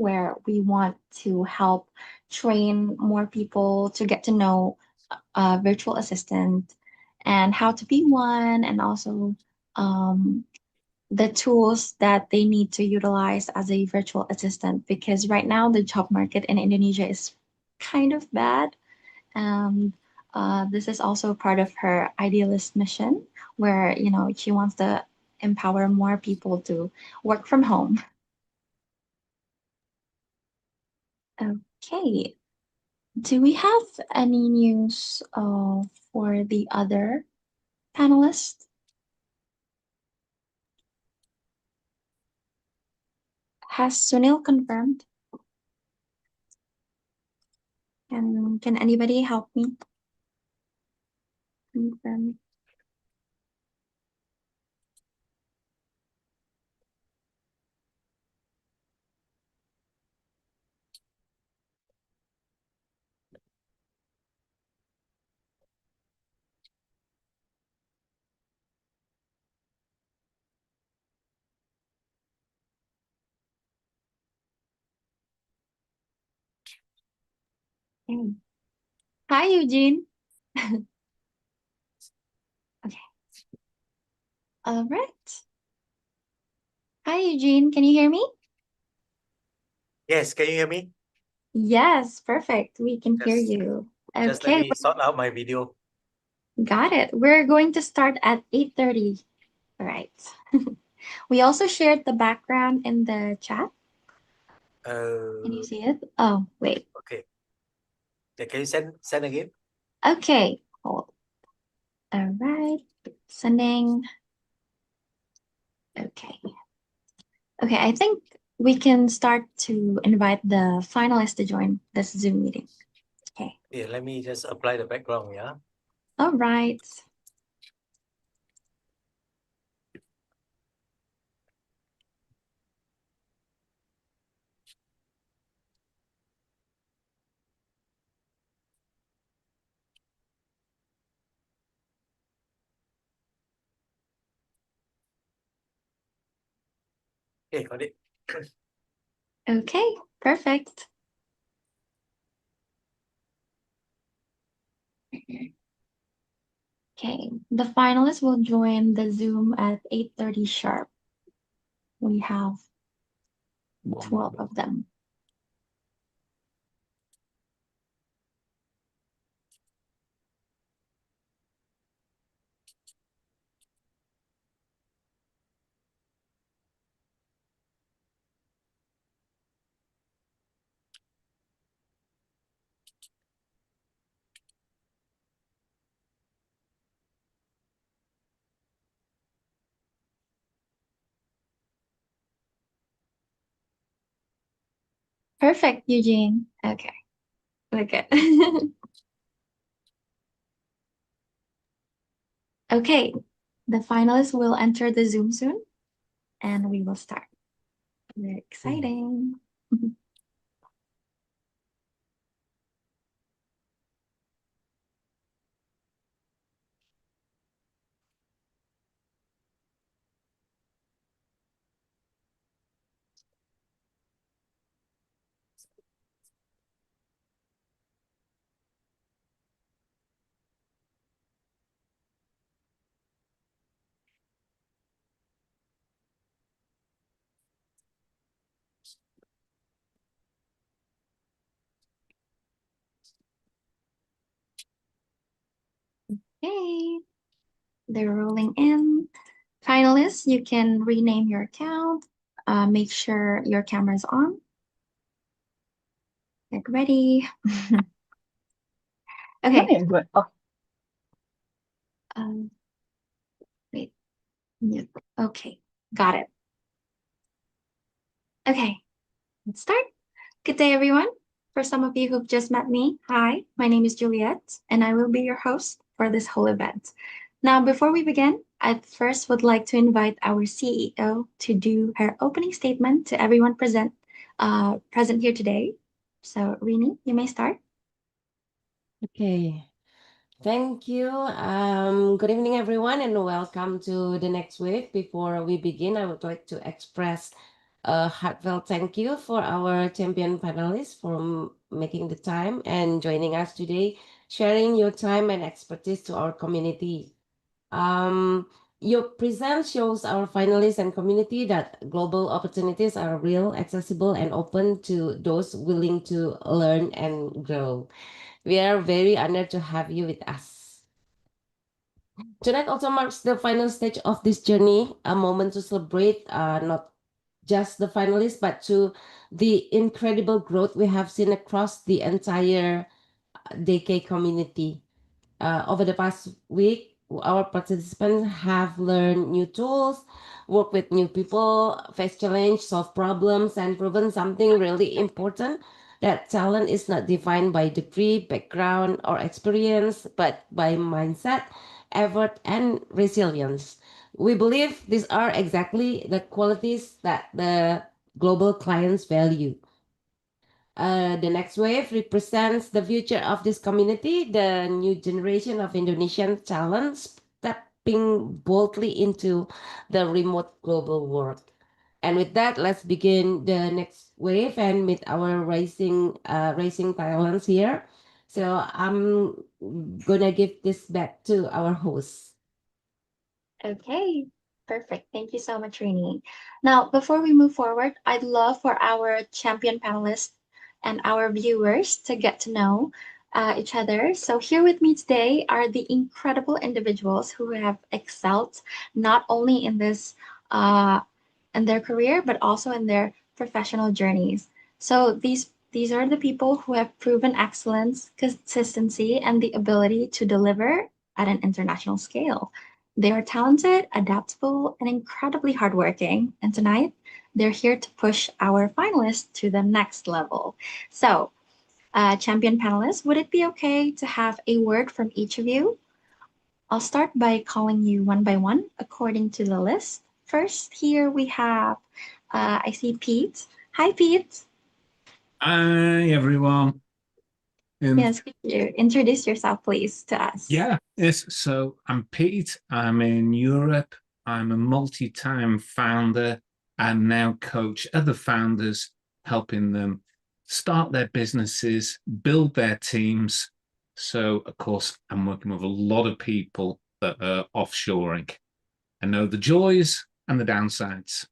where we want to help train more people to get to know a virtual assistant and how to be one, and also um, the tools that they need to utilize as a virtual assistant, because right now the job market in Indonesia is kind of bad. And this is also part of her idealist mission, where, she wants to empower more people to work from home. Okay. Do we have any news for the other panelists? Has Sunil confirmed? Can anybody help me confirm? Okay. Hi, Eugene. Okay. All right. Hi, Eugene. Can you hear me? Yes, can you hear me? Yes, perfect. We can hear Just, you. just let Okay, me sort out my video. got it. We're going to start at 8:30. All right. We also shared the background in the chat. Can you see it? Oh, wait. Okay. Yeah, can you send again? Okay. Hold. All right. Sending. Okay. Okay, I think we can start to invite the finalists to join this Zoom meeting. Okay. Yeah, let me just apply the background, yeah? All right. Okay, got it. Okay, perfect. Okay, the finalists will join the Zoom at 8:30 sharp. We have 12 of them. Perfect, Eugene. Okay. Okay. Okay, the finalists will enter the Zoom soon, and we will start. Very exciting. Okay, they're rolling in. Finalists, you can rename your account. Make sure your camera's on. Get ready. Okay. Oh, Um, wait. Mute. Okay, got it. Okay, let's start. Good day, everyone. For some of you who've just met me, hi, my name is Juliette, and I will be your host for this whole event. Now, before we begin, I first would like to invite our CEO to do her opening statement to everyone present here today. So, Rini, you may start. okay. Thank you. Good evening, everyone, and welcome to the next wave. Before we begin, I would like to express A heartfelt thank you for our champion panelists for making the time and joining us today, sharing your time and expertise to our community. Your presence shows our finalists and community that global opportunities are real, accessible, and open to those willing to learn and grow. We are very honored to have you with us. Tonight also marks the final stage of this journey, a moment to celebrate not just the finalists, but to the incredible growth we have seen across the entire Deca community. Over the past week, our participants have learned new tools, worked with new people, faced challenge, solved problems, and proven something really important, that talent is not defined by degree, background, or experience, but by mindset, effort, and resilience. We believe these are exactly the qualities that the global clients value. The next wave represents the future of this community, the new generation of Indonesian talents stepping boldly into the remote global world. And with that, let's begin the next wave and meet our racing talents here. So I'm gonna give this back to our host. Okay, perfect. Thank you so much, Rini. Now, before we move forward, I'd love for our champion panelists and our viewers to get to know each other. So, here with me today are the incredible individuals who have excelled not only in this in their career, but also in their professional journeys. So, these are the people who have proven excellence, consistency, and the ability to deliver at an international scale. They are talented, adaptable, and incredibly hardworking. And tonight, they're here to push our finalists to the next level. So, champion panelists, would it be okay to have a word from each of you? I'll start by calling you one by one according to the list. First, here we have, I see Pete. Hi, Pete. Hi, everyone. Yes, could you introduce yourself, please, to us? Yes. So I'm Pete. I'm in Europe. I'm a multi-time founder and now coach other founders, helping them start their businesses, build their teams. So, of course, I'm working with a lot of people that are offshoring. I know the joys and the downsides.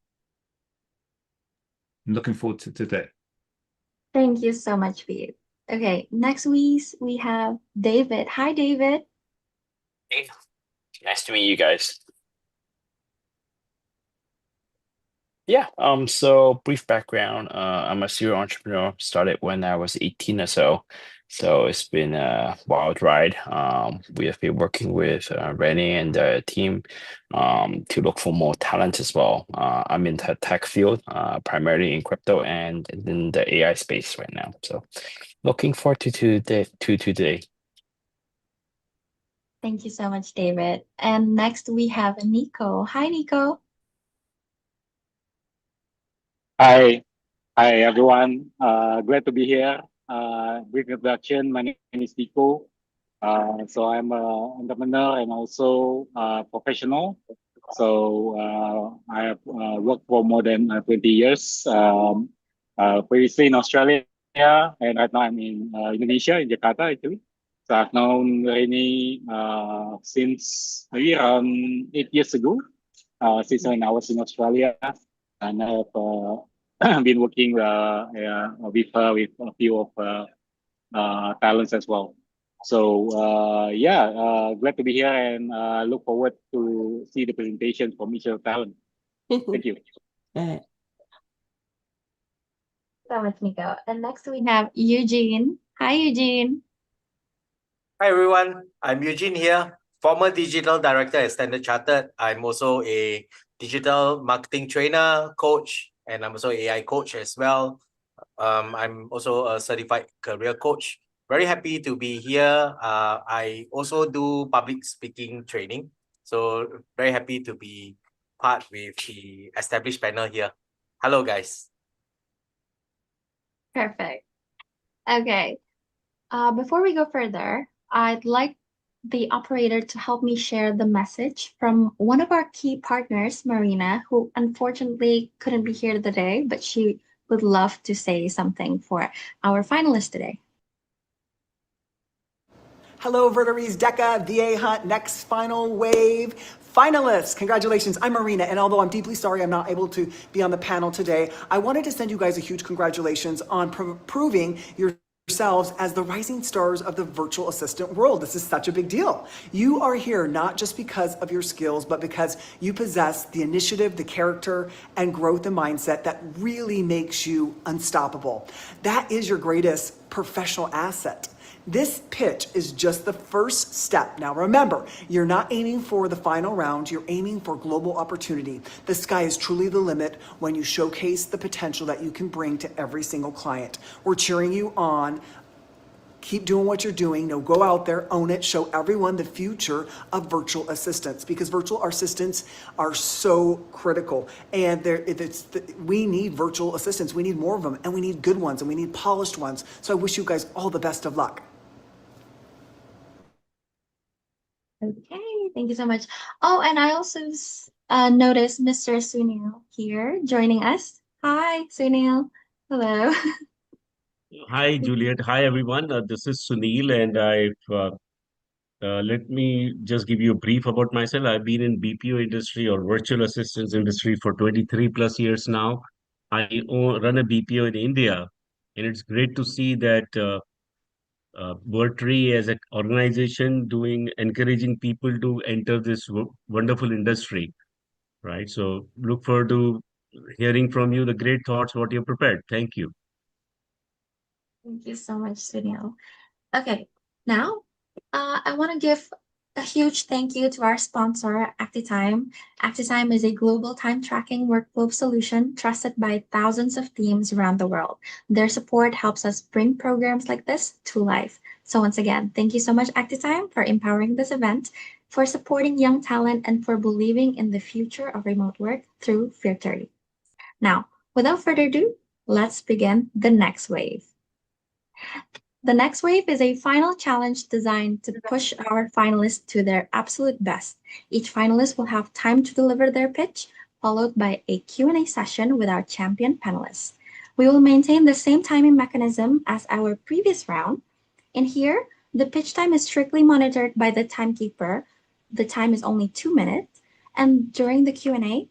I'm looking forward to today. Thank you so much, Pete. Okay, next we have David. Hi, David. Hey, nice to meet you guys. Yeah, so brief background. I'm a serial entrepreneur, started when I was 18 or so. So it's been a wild ride. We have been working with Rennie and the team to look for more talent as well. I'm in the tech field, primarily in crypto and in the AI space right now. So looking forward to today. Thank you so much, David. And next we have Nico. Hi, Nico. Hi, everyone. Glad to be here. Brief introduction. My name is Nico. So I'm an entrepreneur and also a professional. So I have worked for more than 20 years. Previously in Australia, and right now I'm in Indonesia, in Jakarta actually. So I've known Reni since maybe around 8 years ago, since when I was in Australia, and I have been working with her with a few of talents as well. So glad to be here and look forward to see the presentation from each of the talent. Thank you. So much, Nico. And next we have Eugene. Hi, Eugene. Hi everyone, I'm Eugene here, former digital director at Standard Chartered. I'm also a digital marketing trainer, coach, and I'm also an AI coach as well. I'm also a certified career coach. Very happy to be here. I also do public speaking training. So very happy to be part with the established panel here. Hello, guys. Perfect. Okay. Before we go further, I'd like the operator to help me share the message from one of our key partners, Marina, who unfortunately couldn't be here today, but she would love to say something for our finalists today. Hello, Virtary Deca VA Hunt, next final wave. Finalists, congratulations. I'm Marina, and although I'm deeply sorry I'm not able to be on the panel today, I wanted to send you guys a huge congratulations on proving yourselves as the rising stars of the virtual assistant world. This is such a big deal. You are here not just because of your skills, but because you possess the initiative, the character, and growth and mindset that really makes you unstoppable. That is your greatest professional asset. This pitch is just the first step. Now remember, you're not aiming for the final round, you're aiming for global opportunity. The sky is truly the limit when you showcase the potential that you can bring to every single client. We're cheering you on. Keep doing what you're doing. Now go out there, own it, show everyone the future of virtual assistants, because virtual assistants are so critical. And we need virtual assistants. We need more of them, and we need good ones, and we need polished ones. So I wish you guys all the best of luck. Okay, thank you so much. Oh, and I also noticed Mr. Sunil here joining us. Hi, Sunil. Hello. Hi, Juliette. Hi, everyone. This is Sunil, and let me just give you a brief about myself. I've been in BPO industry or virtual assistance industry for 23 plus years now. Run a BPO in India, and it's great to see that Virtary as an organization doing encouraging people to enter this wonderful industry, right? So look forward to hearing from you the great thoughts, what you've prepared. Thank you. Thank you so much, Sunil. Okay, now I want to give a huge thank you to our sponsor, ActiTime. ActiTime is a global time tracking workflow solution trusted by thousands of teams around the world. Their support helps us bring programs like this to life. So once again, thank you so much, ActiTime, for empowering this event, for supporting young talent, and for believing in the future of remote work through Virtary. Now, without further ado, let's begin the next wave. The next wave is a final challenge designed to push our finalists to their absolute best. Each finalist will have time to deliver their pitch, followed by a Q&A session with our champion panelists. We will maintain the same timing mechanism as our previous round. In here, the pitch time is strictly monitored by the timekeeper. The time is only 2 minutes. And during the Q&A,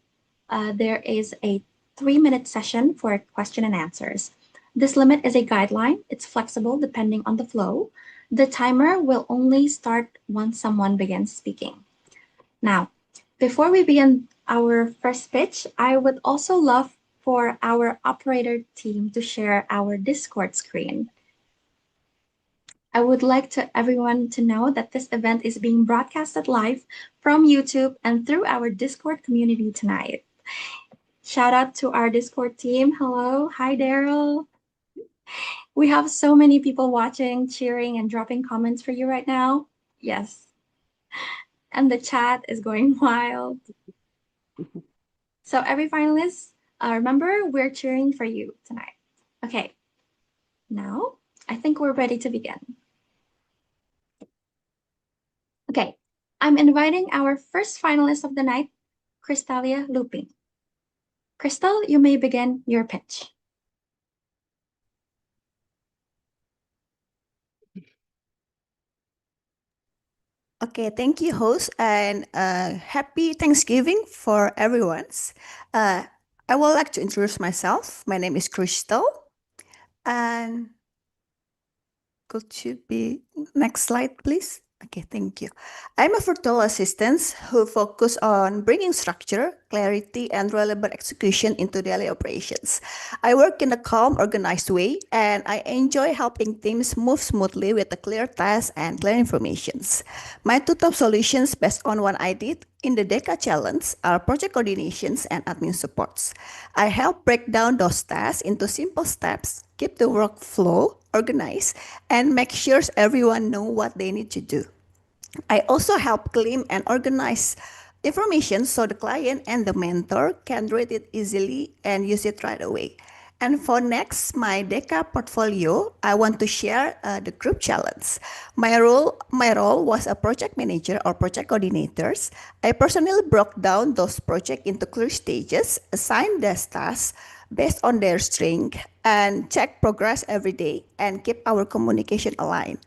there is a 3-minute session for question and answers. This limit is a guideline. It's flexible depending on the flow. The timer will only start once someone begins speaking. Now, before we begin our first pitch, I would also love for our operator team to share our Discord screen. I would like everyone to know that this event is being broadcasted live from YouTube and through our Discord community tonight. Shout out to our Discord team. Hello. Hi, Daryl. We have so many people watching, cheering, and dropping comments for you right now. Yes. And the chat is going wild. So every finalist, remember, we're cheering for you tonight. Okay. Now, I think we're ready to begin. Okay. I'm inviting our first finalist of the night, Crystalia Looping. Crystal, you may begin your pitch. Okay, thank you, host, and happy Thanksgiving for everyone. I would like to introduce myself. My name is Crystal, and could you be next slide, please? Okay, thank you. I'm a virtual assistant who focus on bringing structure, clarity, and reliable execution into daily operations. I work in a calm, organized way, and I enjoy helping teams move smoothly with a clear task and clear informations. My two top solutions based on what I did in the Deca Challenge are project coordinations and admin supports. I help break down those tasks into simple steps, keep the workflow organized, and make sure everyone know what they need to do. I also help claim and organize information so the client and the mentor can read it easily and use it right away. And for next, my Deca portfolio, I want to share the group challenge. My role was a project manager or project coordinators. I personally broke down those projects into clear stages, assigned their tasks based on their strength, and check progress every day and keep our communication aligned.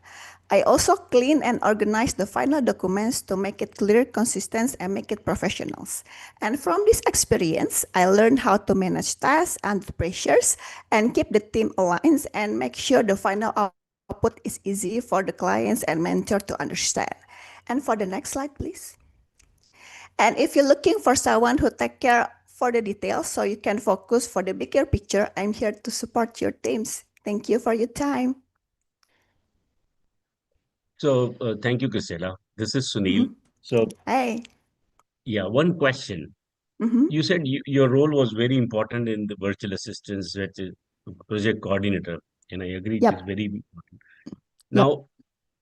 I also clean and organize the final documents to make it clear, consistent, and make it professionals. And from this experience, I learned how to manage tasks under pressures and keep the team aligned and make sure the final output is easy for the clients and mentor to understand. And for the next slide, please. And if you're looking for someone who take care for the details so you can focus for the bigger picture, I'm here to support your teams. Thank you for your time. So thank you, Chrisela. This is Sunil. So Hey. yeah, one question. Mhm. You said your role was very important in the virtual assistance, that is project coordinator, and I agree it is Yep. very important. Yep. Now,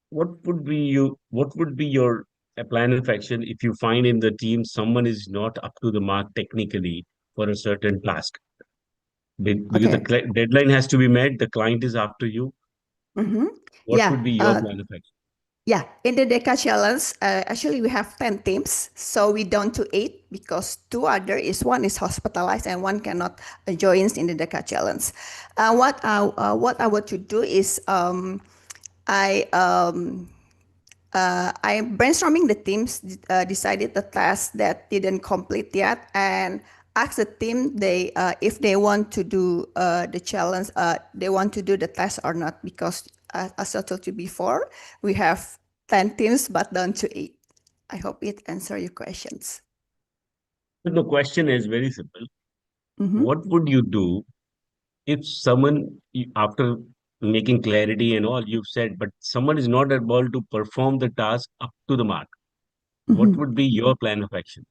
what would be your plan of action if you find in the team someone is not up to the mark technically for a certain task? Because the Okay. deadline has to be met, the client is after you. Mm-hmm. What Yeah. would be your plan of action? Yeah. In the Deca Challenge, actually we have 10 teams, so we down to 8 because one is hospitalized and one cannot join in the Deca Challenge. What I want to do is I I'm brainstorming the teams, decided the tasks that didn't complete yet, and ask the team if they want to do the challenge, they want to do the test or not. Because as I told you before, we have 10 teams but down to 8. I hope it answers your questions. So the question is very simple. Mm-hmm. What would you do if someone, after making clarity and all you've said, but someone is not able to perform the task up to the mark? What Mm-hmm. would be your plan of action?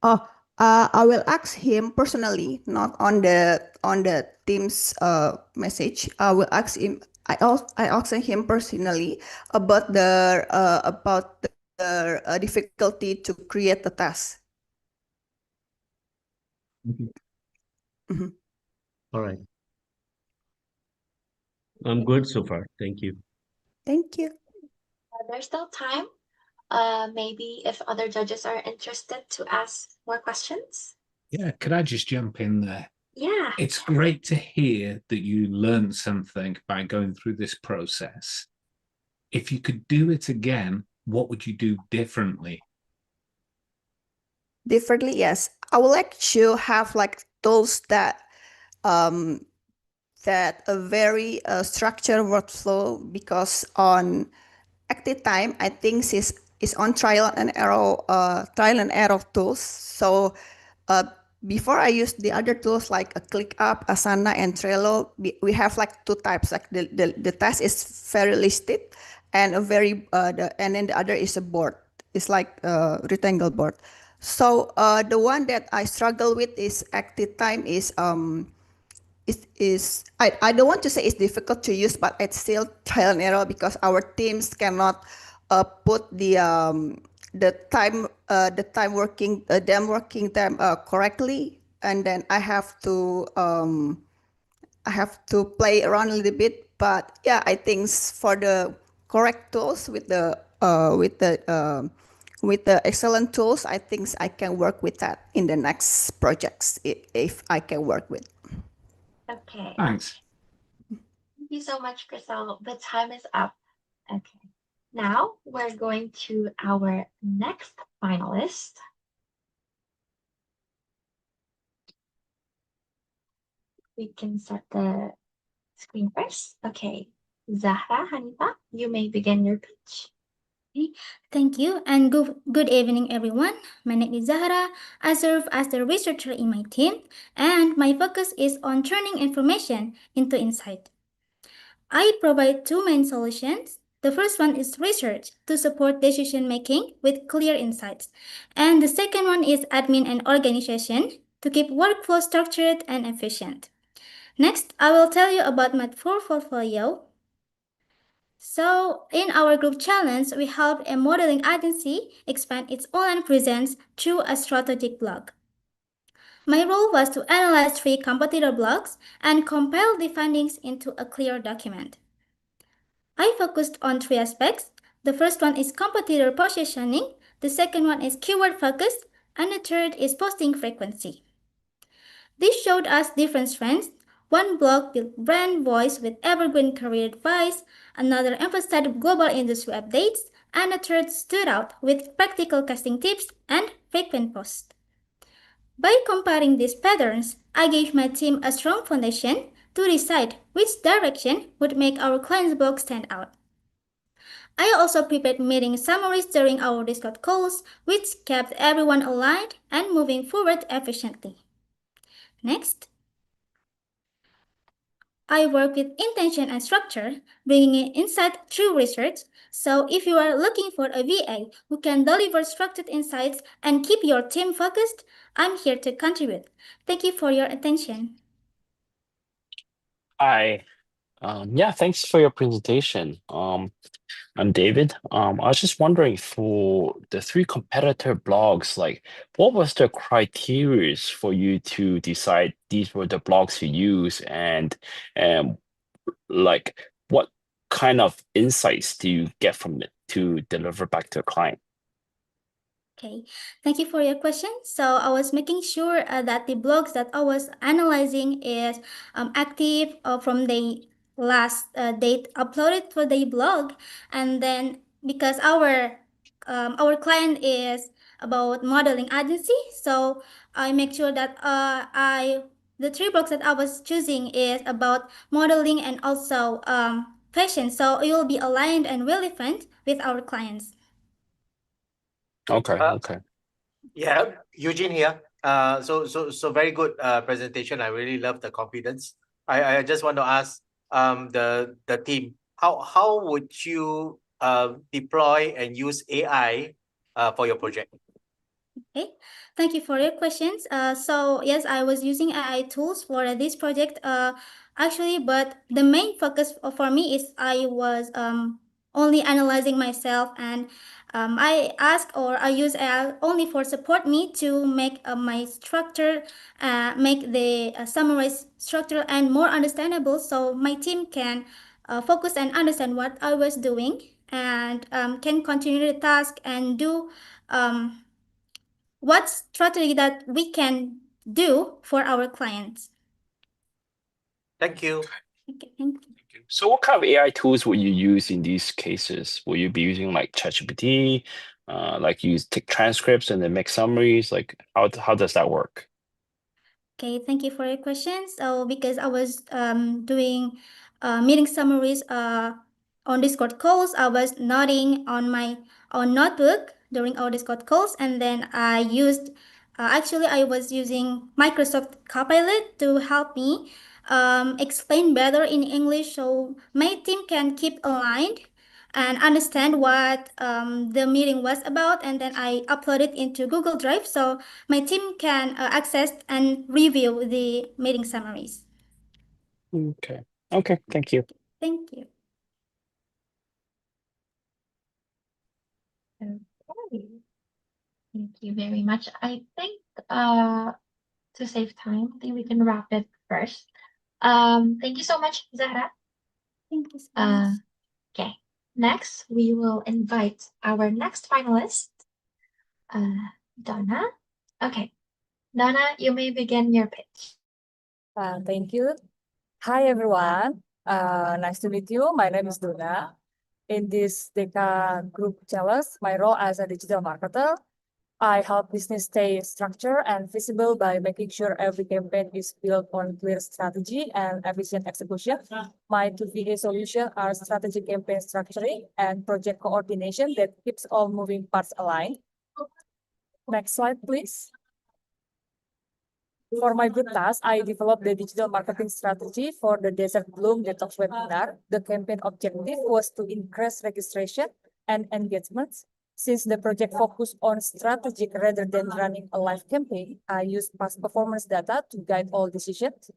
Oh, I will ask him personally, not on the team's message. I will ask him. I ask him personally about the difficulty to create the task. Mhm. Mhm. All right. I'm good so far. Thank you. Thank you. There's still time. Maybe if other judges are interested to ask more questions. Yeah, could I just jump in there? Yeah. It's great to hear that you learned something by going through this process. If you could do it again, what would you do differently? Differently, yes. I would like to have like tools that a very structured workflow, because on active time, I think is on trial and error tools. So uh, before I use the other tools like a ClickUp, Asana, and Trello, we have like two types. Like the task is very listed, and and then the other is a board. It's like a rectangle board. So the one that I struggle with is active time is I don't want to say it's difficult to use, but it's still trial and error because our teams cannot put the time working them working time correctly, and then I have to play around a little bit. But yeah, I think for the correct tools with the excellent tools, I think I can work with that in the next projects if I can work with. Okay. Thanks. Thank you so much, Crystal. The time is up. Okay. Now we're going to our next finalist. We can start the screen first. Okay. Zahra Hanifa, you may begin your pitch. Thank you and good evening everyone. My name is Zahra. I serve as the researcher in my team and my focus is on turning information into insight. I provide two main solutions. The first one is research to support decision making with clear insights. And the second one is admin and organization to keep workflow structured and efficient. Next, I will tell you about my portfolio. So, in our group challenge, we helped a modeling agency expand its online presence through a strategic blog. My role was to analyze 3 competitor blogs and compile the findings into a clear document. I focused on 3 aspects. The first one is competitor positioning, the second one is keyword focus, and the third is posting frequency. This showed us different strengths. One blog built brand voice with evergreen career advice, another emphasized global industry updates, and a third stood out with practical casting tips and frequent posts. By comparing these patterns, I gave my team a strong foundation to decide which direction would make our client's blog stand out. I also prepared meeting summaries during our Discord calls, which kept everyone aligned and moving forward efficiently. Next, I work with intention and structure, bringing in insight through research. So if you are looking for a VA who can deliver structured insights and keep your team focused, I'm here to contribute. Thank you for your attention. Hi. Yeah, thanks for your presentation. I'm David. I was just wondering for the 3 competitor blogs, like what was the criteria for you to decide these were the blogs to use and like what kind of insights do you get from it to deliver back to a client? Okay, thank you for your question. So I was making sure that the blogs that I was analyzing is active from the last date uploaded for the blog, and then because our client is about modeling agency, so I make sure that the 3 blogs that I was choosing is about modeling and also fashion, so it will be aligned and relevant with our clients. Okay, Uh, okay. Yeah, Eugene here. So very good presentation. I really love the confidence. I just want to ask the team, how would you deploy and use AI for your project? Okay, thank you for your questions. So yes, I was using AI tools for this project. Actually, but the main focus for me is I was only analyzing myself, and I ask or I use AI only for support me to make my structure, make the summarized structure and more understandable, so my team can focus and understand what I was doing and can continue the task and do. What strategy that we can do for our clients. Thank you. Okay, thank you. So what kind of AI tools would you use in these cases? Will you be using like ChatGPT, like you take transcripts and then make summaries? Like how does that work? Okay, thank you for your question. So because I was doing meeting summaries on Discord calls, I was noting on my own notebook during our Discord calls, and then I used actually I was using Microsoft Copilot to help me explain better in English, so my team can keep aligned and understand what the meeting was about, and then I upload it into Google Drive so my team can access and review the meeting summaries. Okay. Okay, thank you. Thank you. Okay. Thank you very much. I think to save time, I think we can wrap it first. Thank you so much, Zahra. Thank you so much. Okay. Next, we will invite our next finalist, Donna. Okay. Donna, you may begin your pitch. Thank you. Hi, everyone. Nice to meet you. My name is Donna. In this Deca Group Challenge, my role as a digital marketer, I help business stay structured and visible by making sure every campaign is built on clear strategy and efficient execution. My 2VA solutions are strategic campaign structuring and project coordination that keeps all moving parts aligned. Next slide, please. For my good task, I developed the digital marketing strategy for the Desert Bloom Detox webinar. The campaign objective was to increase registration and engagements. Since the project focused on strategic rather than running a live campaign, I used past performance data to guide all decisions.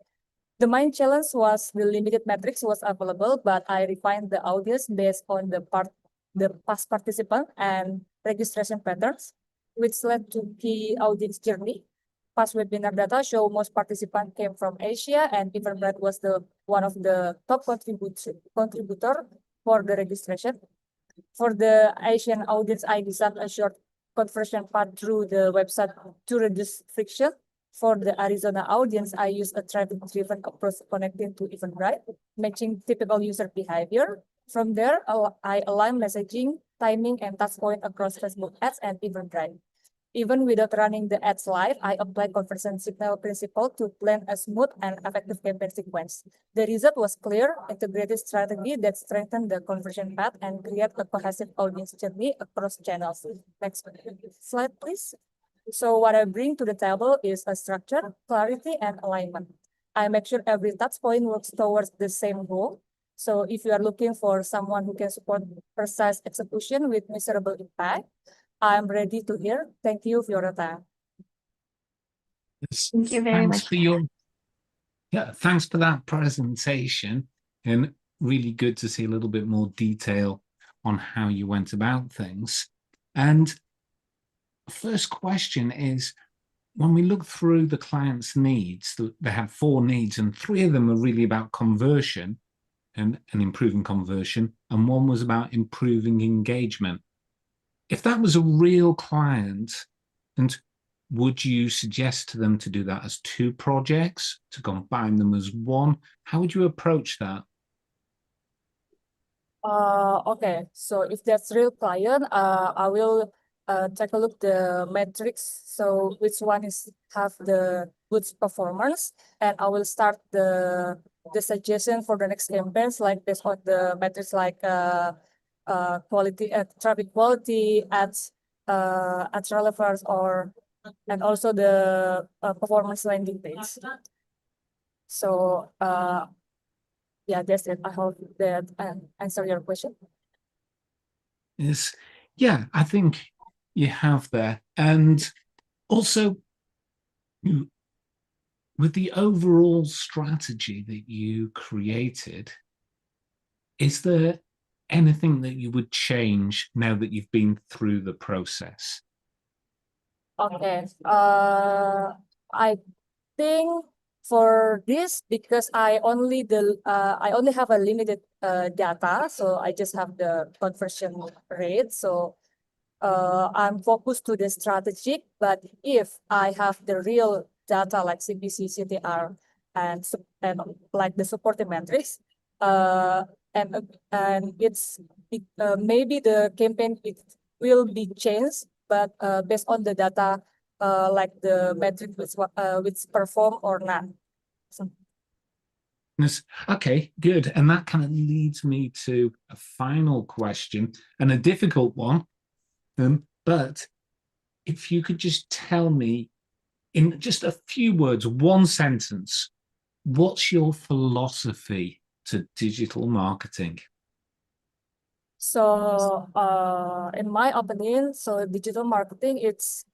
The main challenge was the limited metrics was available, but I refined the audience based on the past participant and registration patterns, which led to key audience journey. past webinar data show most participants came from Asia, and Eventbrite was one of the top contributor for the registration. For the Asian audience, I designed a short conversion path through the website to reduce friction. For the Arizona audience, I use a traffic-driven approach connecting to Eventbrite, matching typical user behavior. From there, I align messaging, timing, and touch point across Facebook ads and Eventbrite. Even without running the ads live, I apply conversion signal principle to plan a smooth and effective campaign sequence. The result was clear, integrated strategy that strengthened the conversion path and create a cohesive audience journey across channels. Next slide, please. So what I bring to the table is a structure, clarity, and alignment. I make sure every touch point works towards the same goal. So if you are looking for someone who can support precise execution with measurable impact, I'm ready to hear. Thank you for your time. Thank you very Thanks much. for your thanks for that presentation, and really good to see a little bit more detail on how you went about things. And first question is, when we look through the client's needs, they have 4 needs, and 3 of them are really about conversion and improving conversion, and 1 was about improving engagement. If that was a real client, and would you suggest to them to do that as 2 projects, to combine them as 1? How would you approach that? Okay, so if that's real client, I will take a look the metrics. So which one have the good performance, and I will start the suggestion for the next campaigns like based on the metrics like quality, traffic quality, ads relevance, and also the performance landing page. So yeah, that's it. I hope that answer your question. Yes, yeah, I think you have there. And also, with the overall strategy that you created, is there anything that you would change now that you've been through the process? Okay, I think for this, because I only have a limited data, so I just have the conversion rate. So I'm focused to the strategic, but if I have the real data like CPC, CTR, and like the supporting metrics, and maybe the campaign will be changed, but based on the data, like the metric which perform or not. So. Okay, good. And that kind of leads me to a final question, and a difficult one. But if you could just tell me in just a few words, 1 sentence, what's your philosophy to digital marketing? So in my opinion, so digital marketing, it's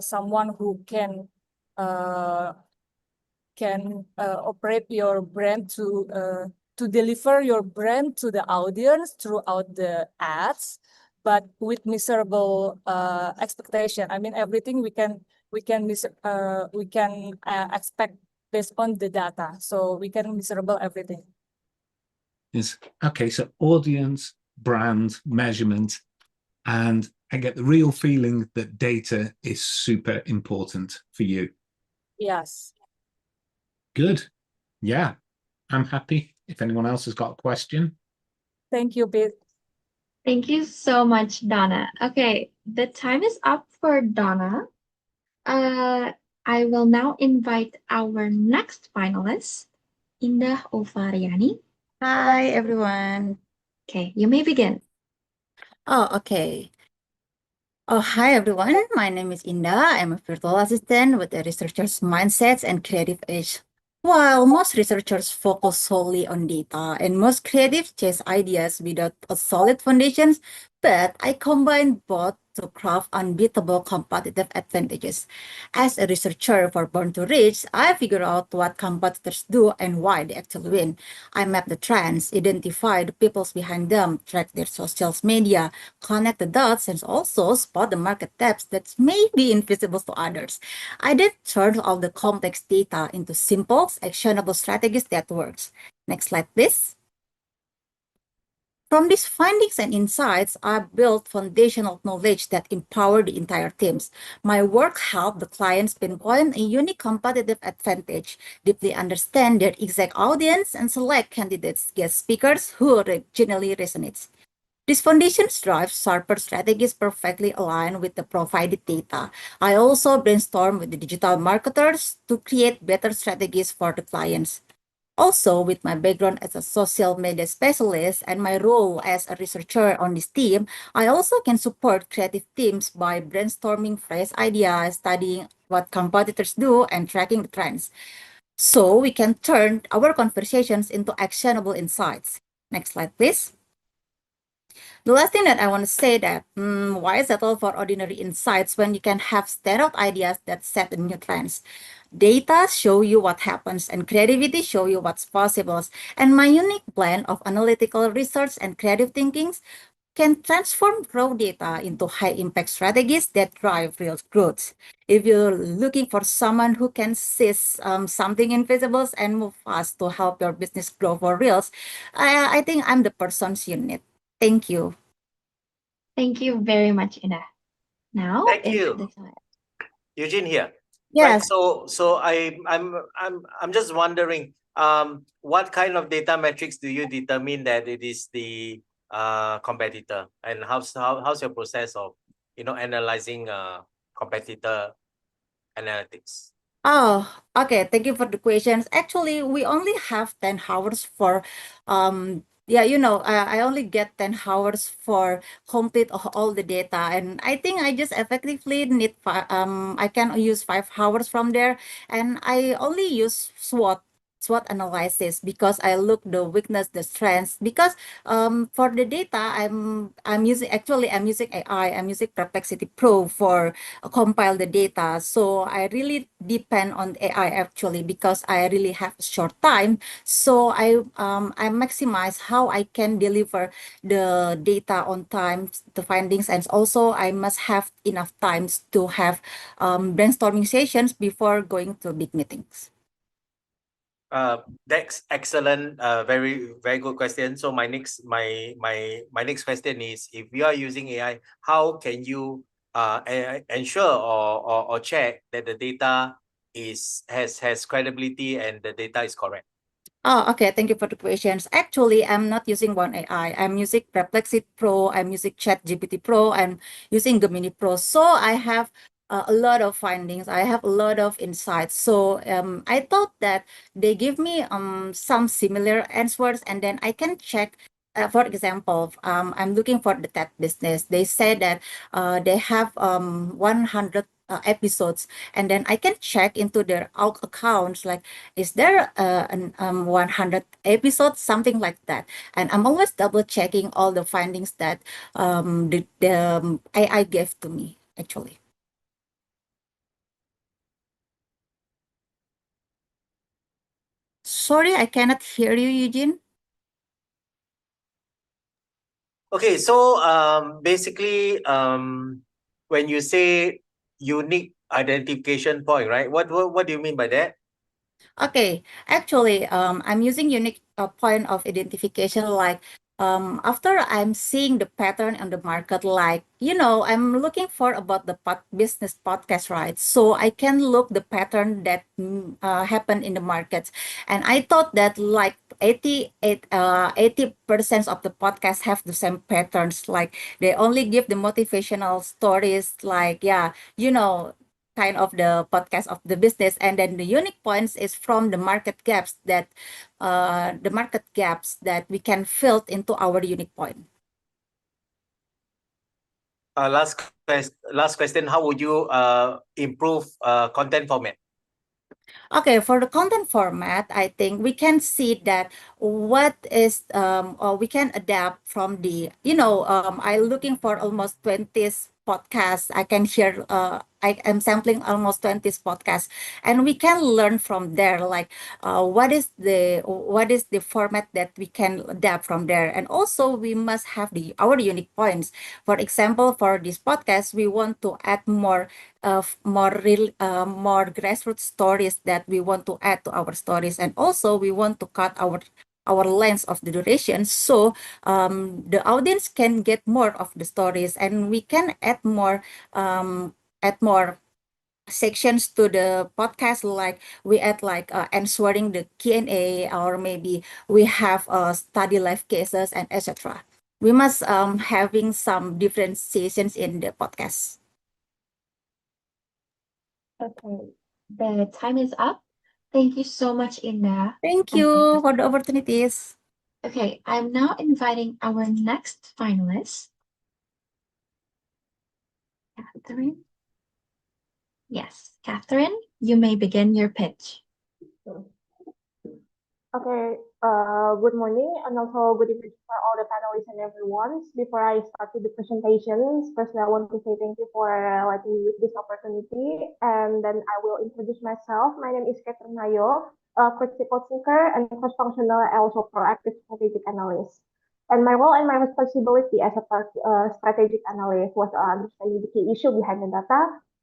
someone who can operate your brand to deliver your brand to the audience throughout the ads, but with measurable expectation. I mean, everything we can expect based on the data, so we can measurable everything. Yes. Okay, so audience, brand, measurement, and I get the real feeling that data is super important for you. Yes. Good. Yeah, I'm happy. If anyone else has got a question. Thank you, Pete. Thank you so much, Donna. Okay, the time is up for Donna. I will now invite our next finalist, Indah Ovariani. Hi, everyone. Okay, you may begin. Oh, okay. Oh, hi, everyone. My name is Indah. I'm a virtual assistant with a researcher's mindset and creative edge. While most researchers focus solely on data and most creatives chase ideas without a solid foundation, But I combine both to craft unbeatable competitive advantages. As a researcher for Born to Reach, I figure out what competitors do and why they actually win. I map the trends, identify the people behind them, track their social media, connect the dots, and also spot the market depths that may be invisible to others. I then turn all the complex data into simple, actionable strategies that works. Next slide, please. From these findings and insights, I built foundational knowledge that empower the entire teams. My work helped the clients pinpoint a unique competitive advantage, deeply understand their exact audience, and select candidates, guest speakers who genuinely resonates. This foundation drives sharper strategies perfectly aligned with the provided data. I also brainstorm with the digital marketers to create better strategies for the clients. Also, with my background as a social media specialist and my role as a researcher on this team, I also can support creative teams by brainstorming fresh ideas, studying what competitors do, and tracking the trends. So we can turn our conversations into actionable insights. Next slide, please. The last thing that I want to say that why settle for ordinary insights when you can have standout ideas that set the new trends? Data show you what happens and creativity show you what's possible. And my unique blend of analytical research and creative thinking can transform raw data into high impact strategies that drive real growth. If you're looking for someone who can seize something invisible and move fast to help your business grow for reals, I think I'm the person you need. Thank you. Thank you very much, Ina. Now Thank it's you. the time. Eugene here. Right. Yes. So I'm just wondering, what kind of data metrics do you determine that it is the competitor, and how's your process of analyzing competitor analytics? Oh, okay. Thank you for the questions. Actually, we only have 10 hours for, yeah, I only get 10 hours for complete all the data. And I think I just effectively need, I can use 5 hours from there. And I only use SWOT analysis because I look the weakness, the strengths. Because for the data, I'm using AI. I'm using Perplexity Pro for compile the data. So I really depend on AI actually because I really have short time. So I maximize how I can deliver the data on time, the findings, and also I must have enough times to have brainstorming sessions before going to big meetings. That's excellent. Very good question. So my next question is: if you are using AI, how can you ensure or check that the data has credibility and the data is correct? Oh, okay. Thank you for the questions. Actually, I'm not using one AI. I'm using Perplexity Pro. I'm using ChatGPT Pro. I'm using Gemini Pro. So I have a lot of findings. I have a lot of insights. So I thought that they give me some similar answers, and then I can check. For example, I'm looking for the tech business. They say that they have 100 episodes, and then I can check into their accounts like is there an 100 episodes, something like that. And I'm always double checking all the findings that the AI gave to me actually. Sorry, I cannot hear you, Eugene. Okay, so basically, when you say unique identification point, right? What do you mean by that? Okay, actually, I'm using unique point of identification like after I'm seeing the pattern on the market, like, I'm looking for about the business podcast, right? So I can look the pattern that happen in the markets. And I thought that like 80% of the podcasts have the same patterns, like they only give the motivational stories, like, yeah, kind of the podcast of the business, and then the unique points is from the market gaps that we can fill into our unique point. Last question: how would you improve content format? Okay, for the content format, I think we can see that what is or we can adapt from the, I looking for almost 20 podcasts. I can hear I am sampling almost 20 podcasts, and we can learn from there, like what is the format that we can adapt from there. And also we must have our unique points. For example, for this podcast, we want to add more of more grassroots stories that we want to add to our stories, and also we want to cut our length of the duration, so the audience can get more of the stories, and we can add more sections to the podcast, like we add like answering the Q&A, or maybe we have study life cases and etc. We must having some different sessions in the podcast. Okay, the time is up. Thank you so much, Indah. Thank you for the opportunities. Okay, I'm now inviting our next finalist, Catherine. Yes, Catherine, you may begin your pitch. Okay, good morning and also good evening for all the panelists and everyone. Before I start with the presentations, firstly, I want to say thank you for letting me with this opportunity, and then I will introduce myself. My name is Catherine Nayo, a critical thinker and cross-functional and also proactive strategic analyst. And my role and my responsibility as a strategic analyst was understanding the key issue behind the data,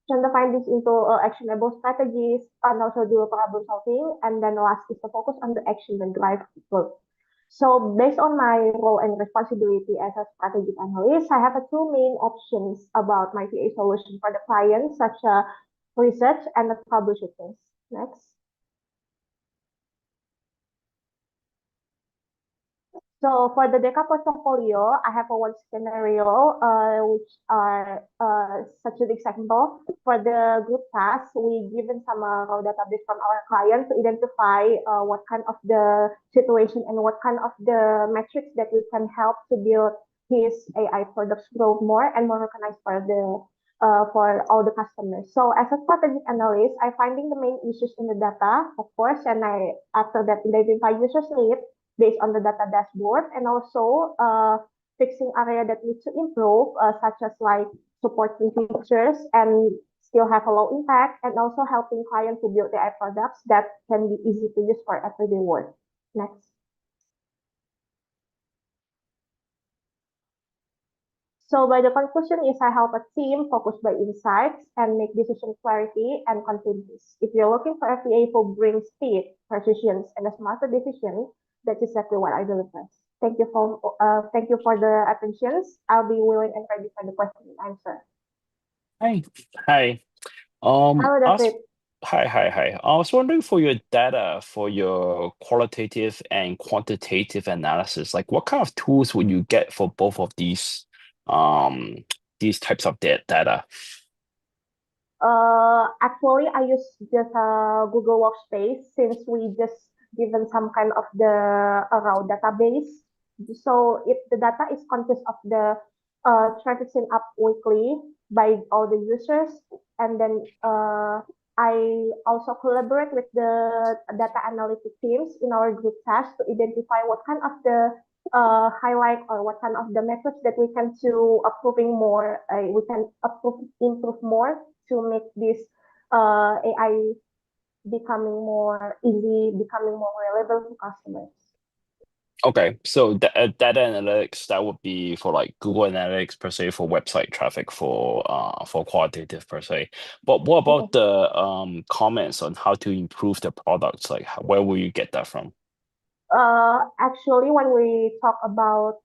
turn the findings into actionable strategies, and also do problem solving. And then last is the focus on the action and drive growth. So based on my role and responsibility as a strategic analyst, I have two main options about my VA solution for the clients, such as research and the troubleshooting. Next. So for the Deca portfolio, I have one scenario, which are such an example. For the group task, we given some raw database from our client to identify what kind of the situation and what kind of the metrics that we can help to build his AI products grow more and more recognized for all the customers. So as a strategic analyst, I finding the main issues in the data, of course, and I after that identify users' needs based on the data dashboard, and also fixing area that needs to improve, such as like supporting features and still have a low impact, and also helping clients to build AI products that can be easy to use for everyday work. Next. So by the conclusion is I help a team focus by insights and make decision clarity and continuous. If you're looking for a VA who brings speed, precision, and a smarter decision, that's exactly what I deliver. Thank you for the attentions. I'll be willing and ready for the question and answer. Hi. Hello, David. Hi. I was wondering, for your data, for your qualitative and quantitative analysis, like what kind of tools would you get for both of these types of data? Actually, I use just Google Workspace, since we just given some kind of the raw database. So if the data is consist of the transaction up weekly by all the users, and then I also collaborate with the data analytic teams in our group task to identify what kind of the highlight or what kind of the methods that we can to improve more to make this AI becoming more easy, becoming more relevant to customers. Okay, so data analytics, that would be for like Google Analytics per se, for website traffic, for qualitative per se. But what about the comments on how to improve the products? Like, where will you get that from? Actually, when we talk about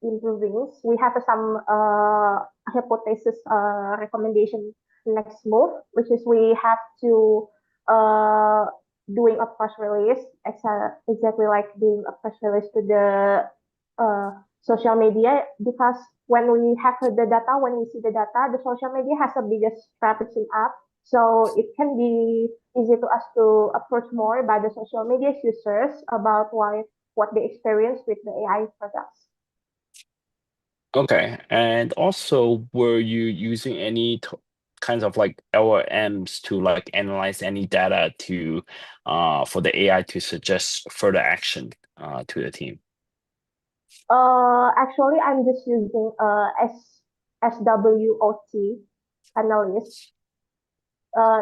improving, we have some hypothesis recommendation next move, which is we have to doing a press release, exactly like doing a press release to the social media, because when we have the data, when we see the data, the social media has the biggest traffic up. So it can be easy to us to approach more by the social media users about what they experience with the AI products. Okay, and also, were you using any kinds of like LLMs to like analyze any data to for the AI to suggest further action to the team? Actually, I'm just using SWOT analyst.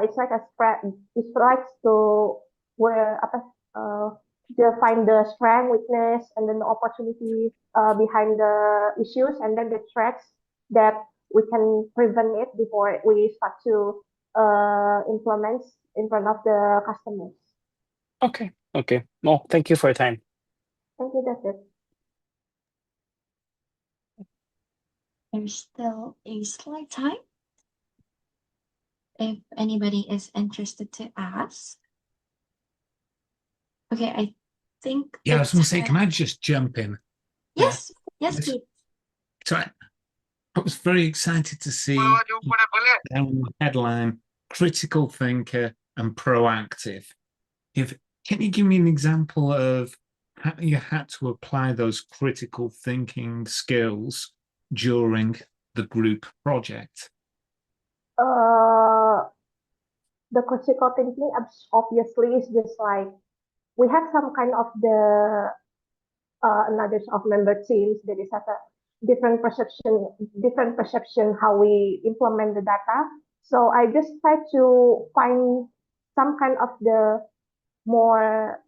It's like a spread. It tries to where to find the strength, weakness, and then the opportunities behind the issues, and then the threats that we can prevent it before we start to implement in front of the customers. Okay. Okay. Well, thank you for your time. Thank you. That's it. There's still a slight time. If anybody is interested to ask. Okay, I think. Yeah, I the was going to say, time- can I just jump in? Yes, yes, Yes. please. So I was very excited to see the headline, critical thinker and proactive. Can you give me an example of how you had to apply those critical thinking skills during the group project? The critical thinking obviously is just like we have some kind of the another of member teams that is have a different perception how we implement the data. So I just try to find some kind of the more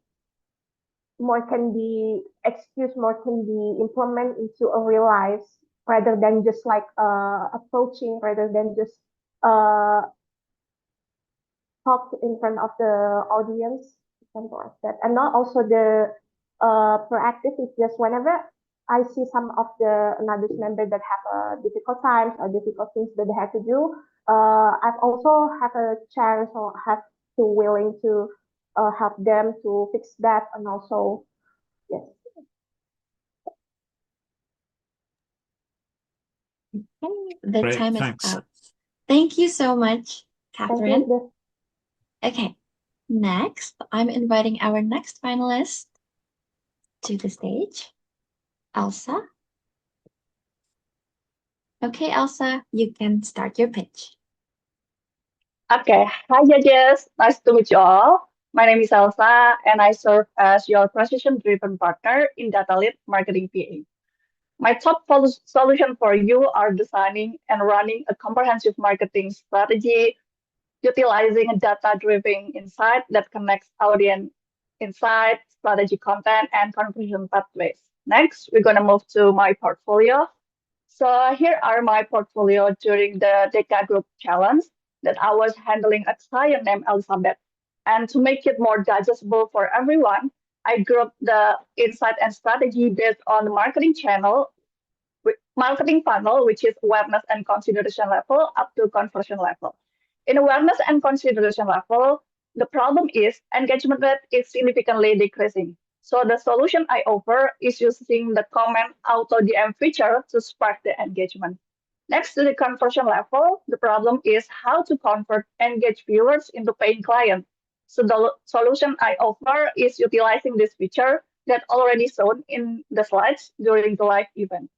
can be excuse, more can be implement into a real life rather than just like approaching, rather than just talk in front of the audience, something like that. And not also the proactive is just whenever I see some of the another member that have difficult times or difficult things that they have to do, I've also have a chance or have to willing to help them to fix that, and also yes. Okay, the Great, time thanks. is out. Thank you so much, Thank Catherine. you. Okay, next, I'm inviting our next finalist to the stage, Elsa. Okay, Elsa, you can start your pitch. Okay, hi judges, nice to meet you all. My name is Elsa, and I serve as your precision-driven partner in Data Lead Marketing PA. My top solution for you are designing and running a comprehensive marketing strategy, utilizing a data-driven insight that connects audience insight, strategy content, and conversion pathways. Next, we're going to move to my portfolio. So here are my portfolio during the Deca Group Challenge that I was handling a client named Elizabeth. And to make it more digestible for everyone, I grouped the insight and strategy based on the marketing funnel, which is awareness and consideration level up to conversion level. In awareness and consideration level, the problem is engagement rate is significantly decreasing. So the solution I offer is using the comment auto DM feature to spark the engagement. Next to the conversion level, the problem is how to convert engaged viewers into paying clients. So the solution I offer is utilizing this feature that already shown in the slides during the live event.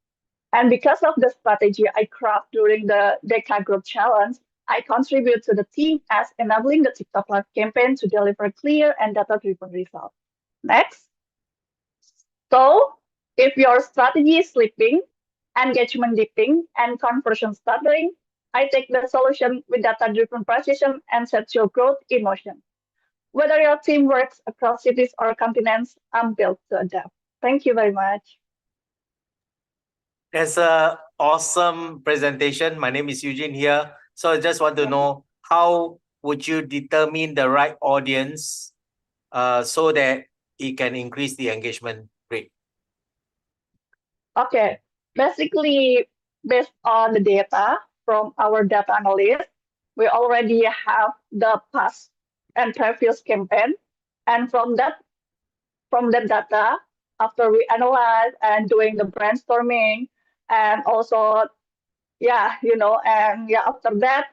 And because of the strategy I craft during the Deca Group Challenge, I contribute to the team as enabling the TikTok Live campaign to deliver clear and data-driven results. Next. So if your strategy is slipping, engagement dipping, and conversion stuttering, I take the solution with data-driven precision and set your growth in motion. Whether your team works across cities or continents, I'm built to adapt. Thank you very much. That's an awesome presentation. My name is Eugene here. So I just want to know, how would you determine the right audience so that it can increase the engagement rate? Okay, basically based on the data from our data analyst, we already have the past and previous campaign. And from that data, after we analyze and doing the brainstorming, and also, after that,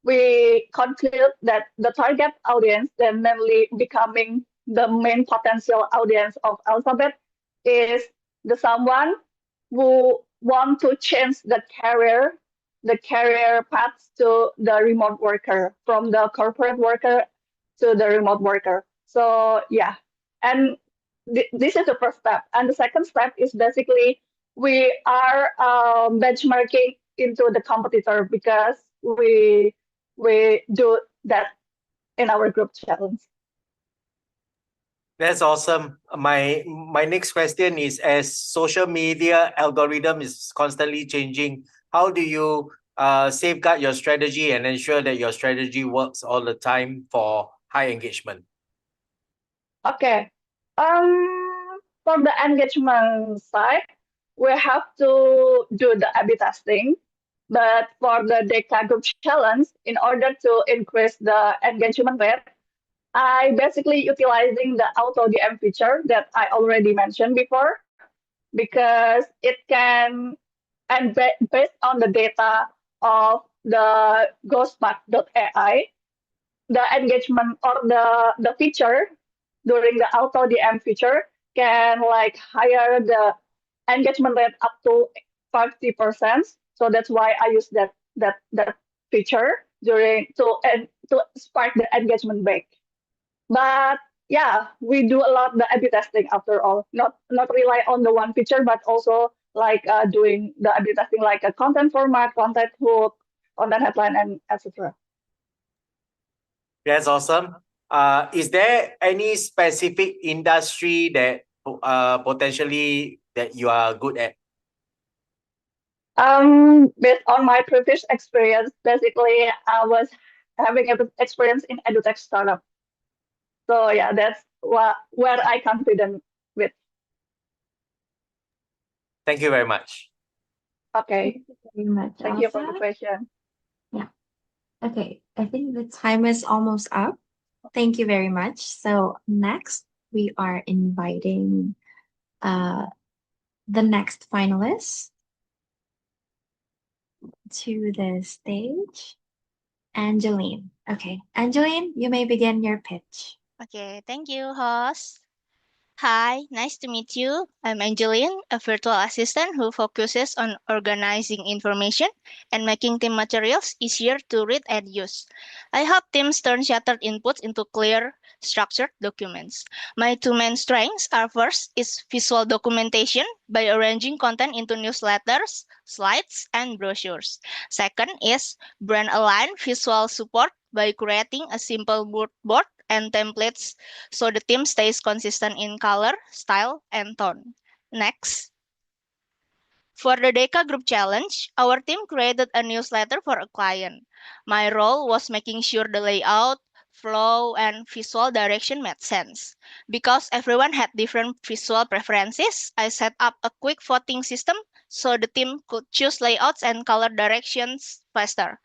we conclude that the target audience, then mainly becoming the main potential audience of Alphabet, is the someone who want to change the career the career paths to the remote worker, from the corporate worker to the remote worker. So yeah, and this is the first step. And the second step is basically we are benchmarking into the competitor because we do that in our group challenge. That's awesome. My next question is, as social media algorithm is constantly changing, how do you safeguard your strategy and ensure that your strategy works all the time for high engagement? Okay. For the engagement side, we have to do the A/B testing. But for the Deca Group Challenge, in order to increase the engagement rate, I basically utilizing the auto DM feature that I already mentioned before, because it can, and based on the data of the ghostmark.ai, the engagement or the feature during the auto DM feature can like higher the engagement rate up to 50%. So that's why I use that feature during to spark the engagement back. But yeah, we do a lot the A/B testing after all. Not rely on the one feature, but also like doing the A/B testing like a content format, content hook, content headline, and etc. That's awesome. Is there any specific industry that potentially that you are good at? Based on my previous experience, basically I was having an experience in edutech startup. So yeah, that's where I confident with. Thank you very much. Okay. Thank you very much, Thank you for the Elsa. question. Yeah. Okay, I think the time is almost up. Thank you very much. So next, we are inviting the next finalist to the stage. Angeline. Okay, Angeline, you may begin your pitch. Okay, thank you, host. Hi, nice to meet you. I'm Angeline, a virtual assistant who focuses on organizing information and making team materials easier to read and use. I help teams turn shattered inputs into clear, structured documents. My two main strengths are: first is visual documentation by arranging content into newsletters, slides, and brochures. Second is brand aligned visual support by creating a simple mood board and templates so the team stays consistent in color, style, and tone. Next, for the Deca Group Challenge, our team created a newsletter for a client. My role was making sure the layout, flow, and visual direction made sense. Because everyone had different visual preferences, I set up a quick voting system so the team could choose layouts and color directions faster.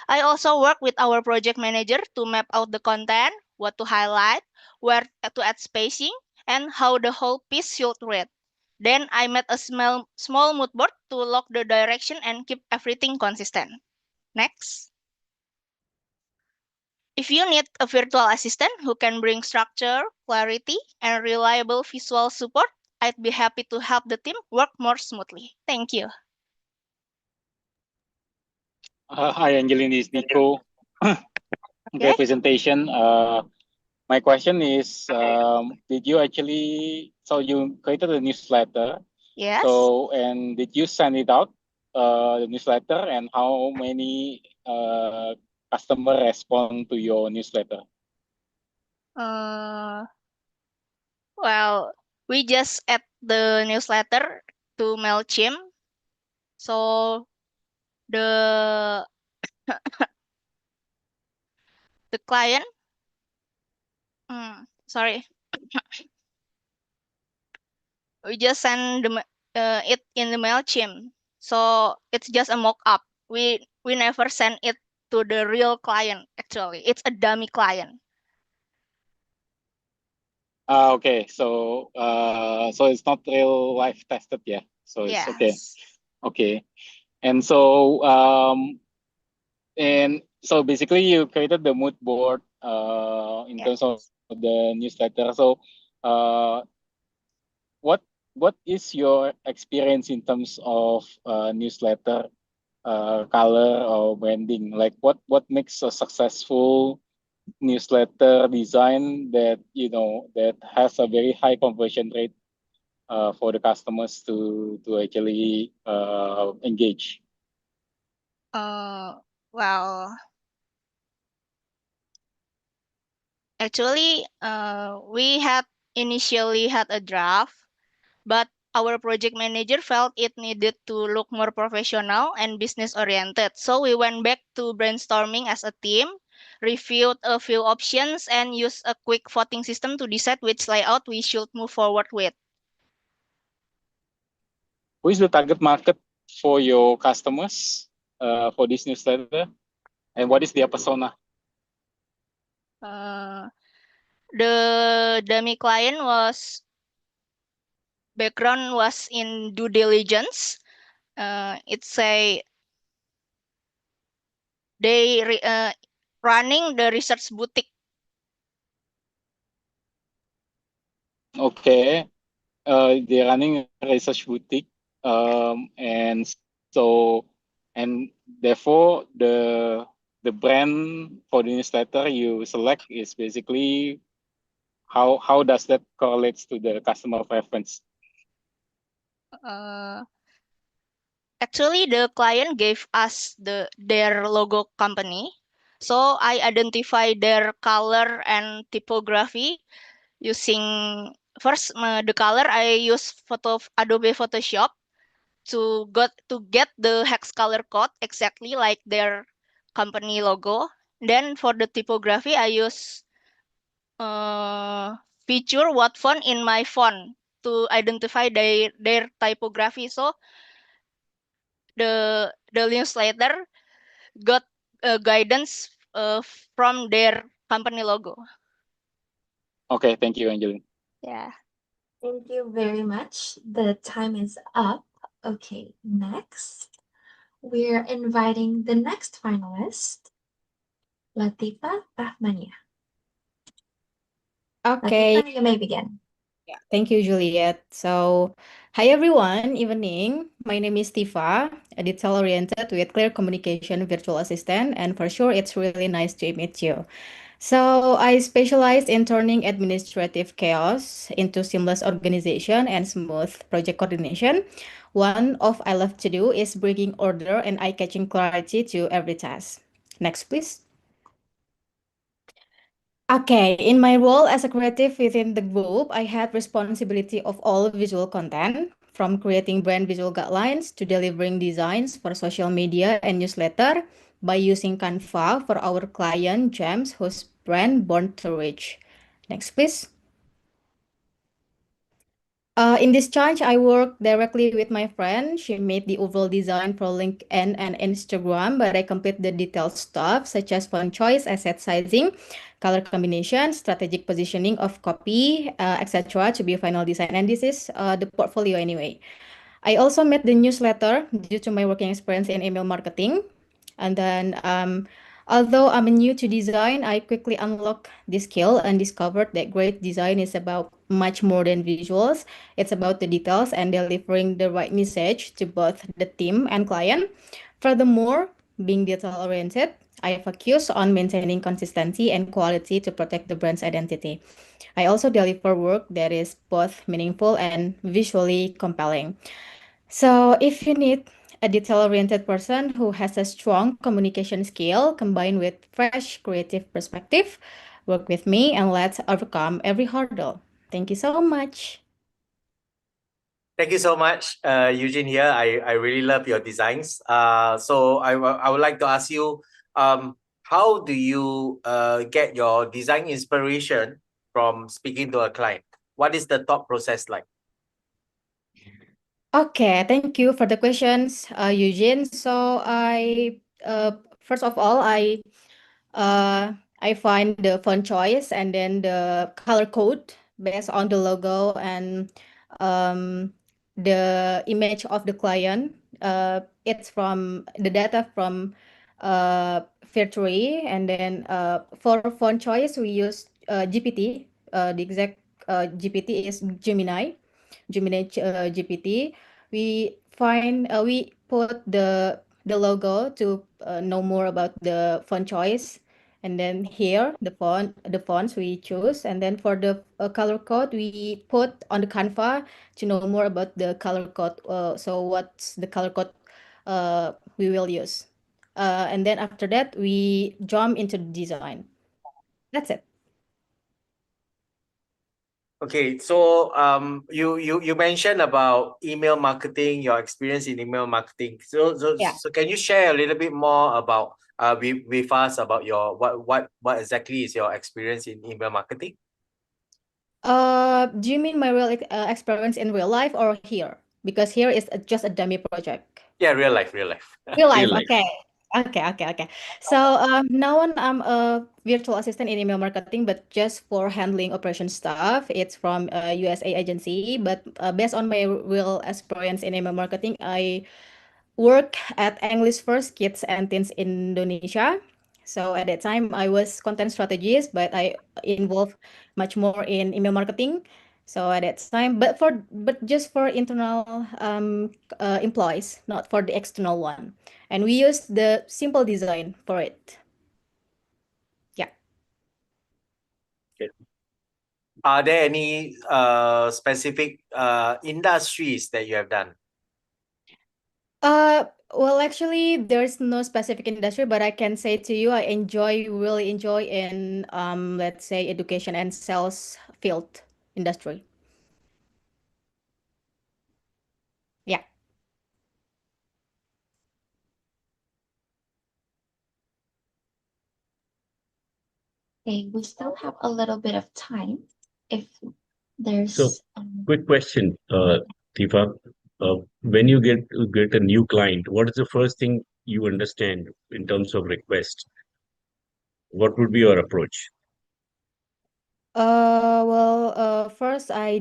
I also work with our project manager to map out the content, what to highlight, where to add spacing, and how the whole piece should read. Then I made a small mood board to lock the direction and keep everything consistent. Next. If you need a virtual assistant who can bring structure, clarity, and reliable visual support, I'd be happy to help the team work more smoothly. Thank you. Hi, Angeline, is Nico. Okay. Great presentation. My question is, did you actually, so you created a newsletter? Yes. So, and did you send it out, the newsletter, and how many customer respond to your newsletter? Well, we just add the newsletter to MailChimp. So the the client, sorry, we just send it in the MailChimp. So it's just a mock-up. We never send it to the real client. Actually, it's a dummy client. Okay, so so it's not real life tested, yeah. So it's okay. Yes. Okay. And so basically you created the mood board in terms of the newsletter. So what is your experience in terms of newsletter? color or branding? Like what makes a successful newsletter design that that has a very high conversion rate for the customers to actually engage? Well, actually, we had initially had a draft, but our project manager felt it needed to look more professional and business oriented. So we went back to brainstorming as a team, reviewed a few options, and used a quick voting system to decide which layout we should move forward with. Who is the target market for your customers for this newsletter, and what is their persona? The dummy client was background was in due diligence. It's a running the research boutique. Okay, they're running a research boutique, and so and therefore the brand for the newsletter you select is basically how does that correlates to the customer preference? Actually, the client gave us their logo company, so I identify their color and typography using first the color I use Adobe Photoshop to get the hex color code exactly like their company logo. Then for the typography, I use feature what font in my font to identify their typography. So the newsletter got guidance from their company logo. Okay, thank you, Angeline. Yeah. Thank you very much. The time is up. Okay, next, we're inviting the next finalist, Latifa Rahmania. Okay. Latifa, you may begin. Yeah, thank you, Juliette. So, hi everyone, evening. My name is Tifa, a detail-oriented with clear communication virtual assistant, and for sure, it's really nice to meet you. So, I specialize in turning administrative chaos into seamless organization and smooth project coordination. One of I love to do is bringing order and eye-catching clarity to every task. Next, please. Okay, in my role as a creative within the group, I had responsibility of all visual content, from creating brand visual guidelines to delivering designs for social media and newsletter by using Canva for our client James, whose brand Born to Reach. Next, please. In this charge, I work directly with my friend. She made the overall design for LinkedIn and Instagram, but I complete the detailed stuff such as font choice, asset sizing, color combination, strategic positioning of copy, etc. to be a final design. And this is the portfolio anyway. I also made the newsletter due to my working experience in email marketing. And then, although I'm new to design, I quickly unlocked this skill and discovered that great design is about much more than visuals. It's about the details and delivering the right message to both the team and client. Furthermore, being detail-oriented, I focus on maintaining consistency and quality to protect the brand's identity. I also deliver work that is both meaningful and visually compelling. So if you need a detail-oriented person who has a strong communication skill combined with fresh creative perspective, work with me and let's overcome every hurdle. Thank you so much. Thank you so much, Eugene here. I really love your designs. So I would like to ask you, how do you get your design inspiration from speaking to a client? What is the thought process like? Okay, thank you for the questions, Eugene. So first of all, I find the font choice and then the color code based on the logo and the image of the client. It's from the data from Virtary, and then for font choice we use GPT. The exact GPT is Gemini GPT. We put the the logo to know more about the font choice. And then here the fonts we choose, and then for the color code we put on the Canva to know more about the color code. So what's the color code we will use, and then after that we jump into the design. That's it. Okay, so you mentioned about email marketing, your experience in email marketing. Yeah. So can you share a little bit more about with us about your what exactly is your experience in email marketing? Do you mean my real experience in real life or here? Because here is just a dummy project. Yeah, real life, real life. Real life, Real life. okay. Okay. So now on, I'm a virtual assistant in email marketing, but just for handling operation stuff. It's from a USA agency, but based on my real experience in email marketing, I work at English First Kids and Teens Indonesia. So at that time, I was content strategist, but I involved much more in email marketing. So at that time, but just for internal employees, not for the external one. And we use the simple design for it. Yeah. Okay. Are there any specific industries that you have done? Well, actually, there's no specific industry, but I can say to you, really enjoy in, let's say, education and sales field industry. Yeah. Okay, we still have a little bit of time. If So, there's quick question, Deepa. When you get a new client, what is the first thing you understand in terms of request? What would be your approach? First I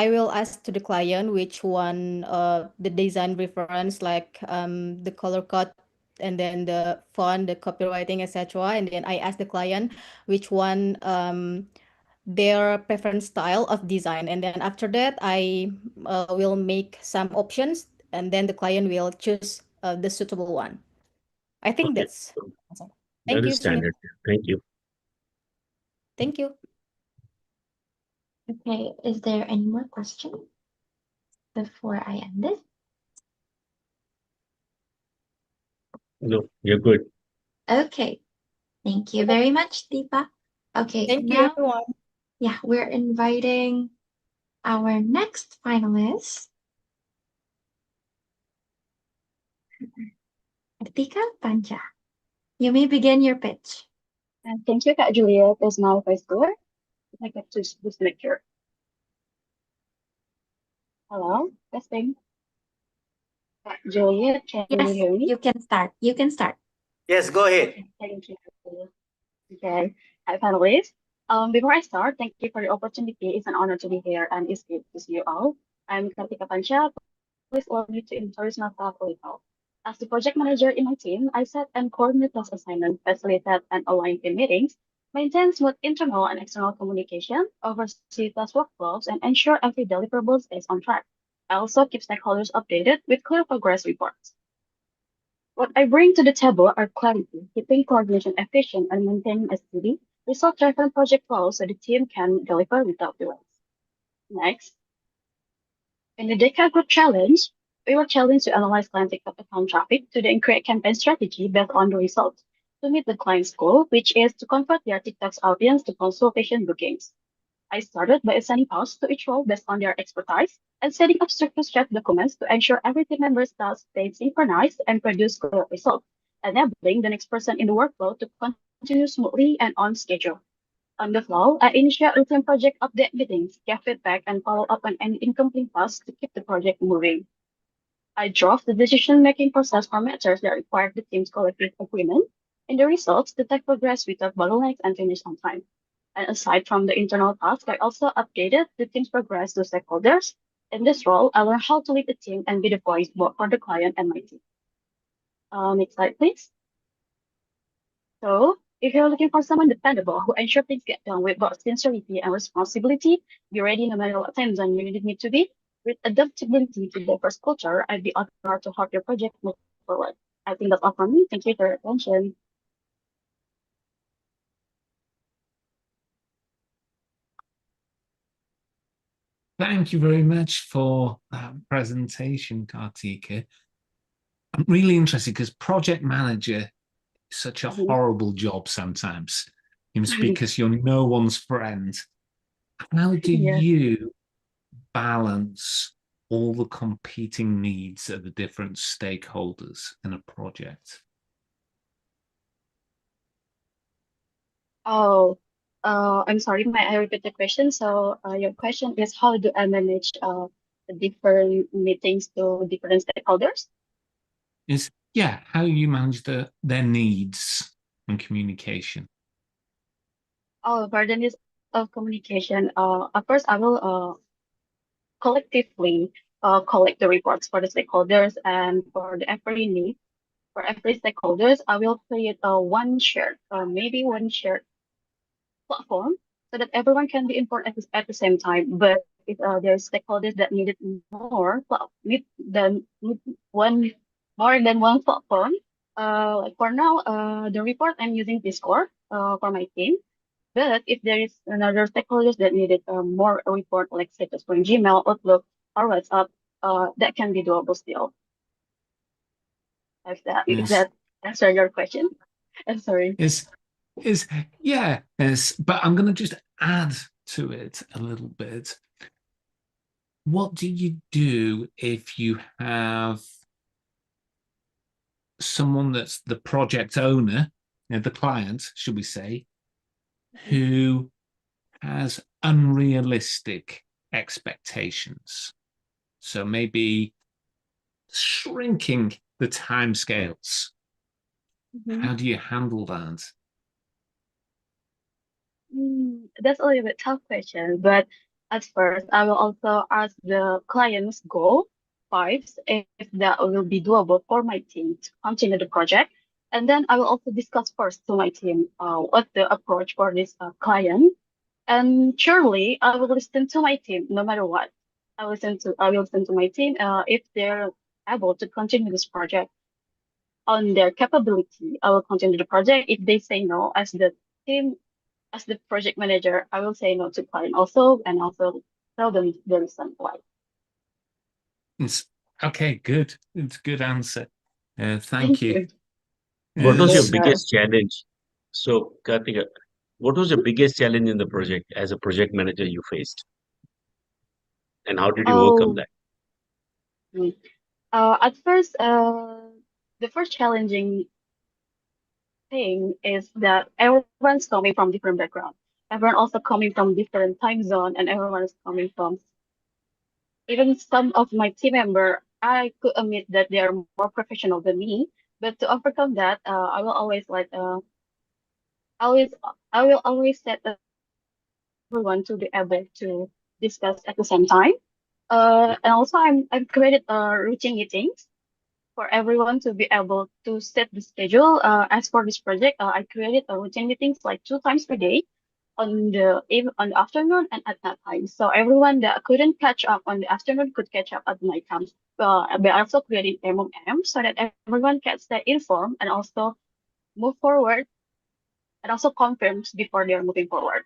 will ask to the client which one, the design reference, like the color code, and then the font, the copywriting, etc. And then I ask the client which one, their preference style of design. And then after that, I will make some options, and then the client will choose the suitable one. I think Okay, that's. so that Thank is you, Sunil. standard. Thank you. Thank you. okay, is there any more questions before I end this? No, you're good. Okay, thank you very much, Deepa. Okay, Thank you, now, everyone. yeah, we're inviting our next finalist, Deca Pancha. You may begin your pitch. Thank you, Kak Juliette, as my vice chair. I get to this lecture. Hello, testing. Kak Juliette, can you Yes, hear me? you can start. You can start. Yes, go ahead. Okay, thank you. Okay, hi panelists. Before I start, thank you for the opportunity. It's an honor to be here and it's good to see you all. I'm Kartika Pancha. Please allow me to introduce myself a little. As the project manager in my team, I set and coordinate task assignments, facilitate and align team meetings, maintain smooth internal and external communication, oversee task workflows, and ensure every deliverable stays on track. I also keep stakeholders updated with clear progress reports. What I bring to the table are clarity, keeping coordination efficient, and maintaining a steady, result-driven project flow so the team can deliver without delays. Next, in the Deca Group Challenge, we were challenged to analyze client TikTok account traffic to then create campaign strategy based on the results to meet the client's goal, which is to convert their TikTok's audience to consultation bookings. I started by assigning tasks to each role based on their expertise and setting up structured chat documents to ensure every team member's tasks stay synchronized and produce clear results, enabling the next person in the workflow to continue smoothly and on schedule. On the flow, I initiate routine project update meetings, get feedback, and follow up on any incomplete tasks to keep the project moving. I draft the decision-making process for matters that require the team's collective agreement, and the results detect progress without bottlenecks and finish on time. And aside from the internal tasks, I also updated the team's progress to stakeholders. In this role, I learned how to lead the team and be the voice both for the client and my team. Next slide, please. So, if you're looking for someone dependable who ensures things get done with both sincerity and responsibility, be ready no matter what time zone you need me to be. With adaptability to diverse culture, I'd be honored to help your project move forward. I think that's all from me. Thank you for your attention. Thank you very much for that presentation, Kartika. I'm really interested because project manager is such a horrible job sometimes. It's because you're no one's friend. How do you balance all the competing needs of the different stakeholders in a project? Oh, I'm sorry, may I repeat the question? So, your question is how do I manage the different meetings to different stakeholders? Is how you manage their needs and communication. Oh, for the needs of communication, of course, I will collectively collect the reports for the stakeholders, and for the every need for every stakeholders, I will create one shared, maybe one shared platform so that everyone can be informed at the same time. But if there's stakeholders that needed more, need one more than one platform. Like for now, the report I'm using Discord for my team. But if there is another stakeholders that needed more report, like status from Gmail, Outlook, or WhatsApp, that can be doable still. If that answer your question. I'm sorry. But I'm going to just add to it a little bit. What do you do if you have someone that's the project owner, the client, should we say, who has unrealistic expectations? So maybe shrinking the timescales. How do you handle that? That's a little bit tough question, but at first I will also ask the client's goal first if that will be doable for my team to continue the project. And then I will also discuss first to my team what the approach for this client. And surely I will listen to my team no matter what. I will listen to my team if they're able to continue this project on their capability. I will continue the project. If they say no, as the team, as the project manager, I will say no to client also, and also tell them the reason why. Okay, good. It's a good answer. Thank you. What was your biggest challenge? So, Kartika, what was your biggest challenge in the project as a project manager you faced? And how did you overcome that? At first, the first challenging thing is that everyone's coming from different background. Everyone also coming from different time zone, and everyone is coming from even some of my team member. I could admit that they are more professional than me, but to overcome that, I will always I will always set everyone to be able to discuss at the same time. And also I've created routine meetings for everyone to be able to set the schedule. As for this project, I created a routine meetings like 2 times per day on the afternoon and at night time. So everyone that couldn't catch up on the afternoon could catch up at night time. We also created MMM so that everyone can stay informed and also move forward and also confirms before they're moving forward.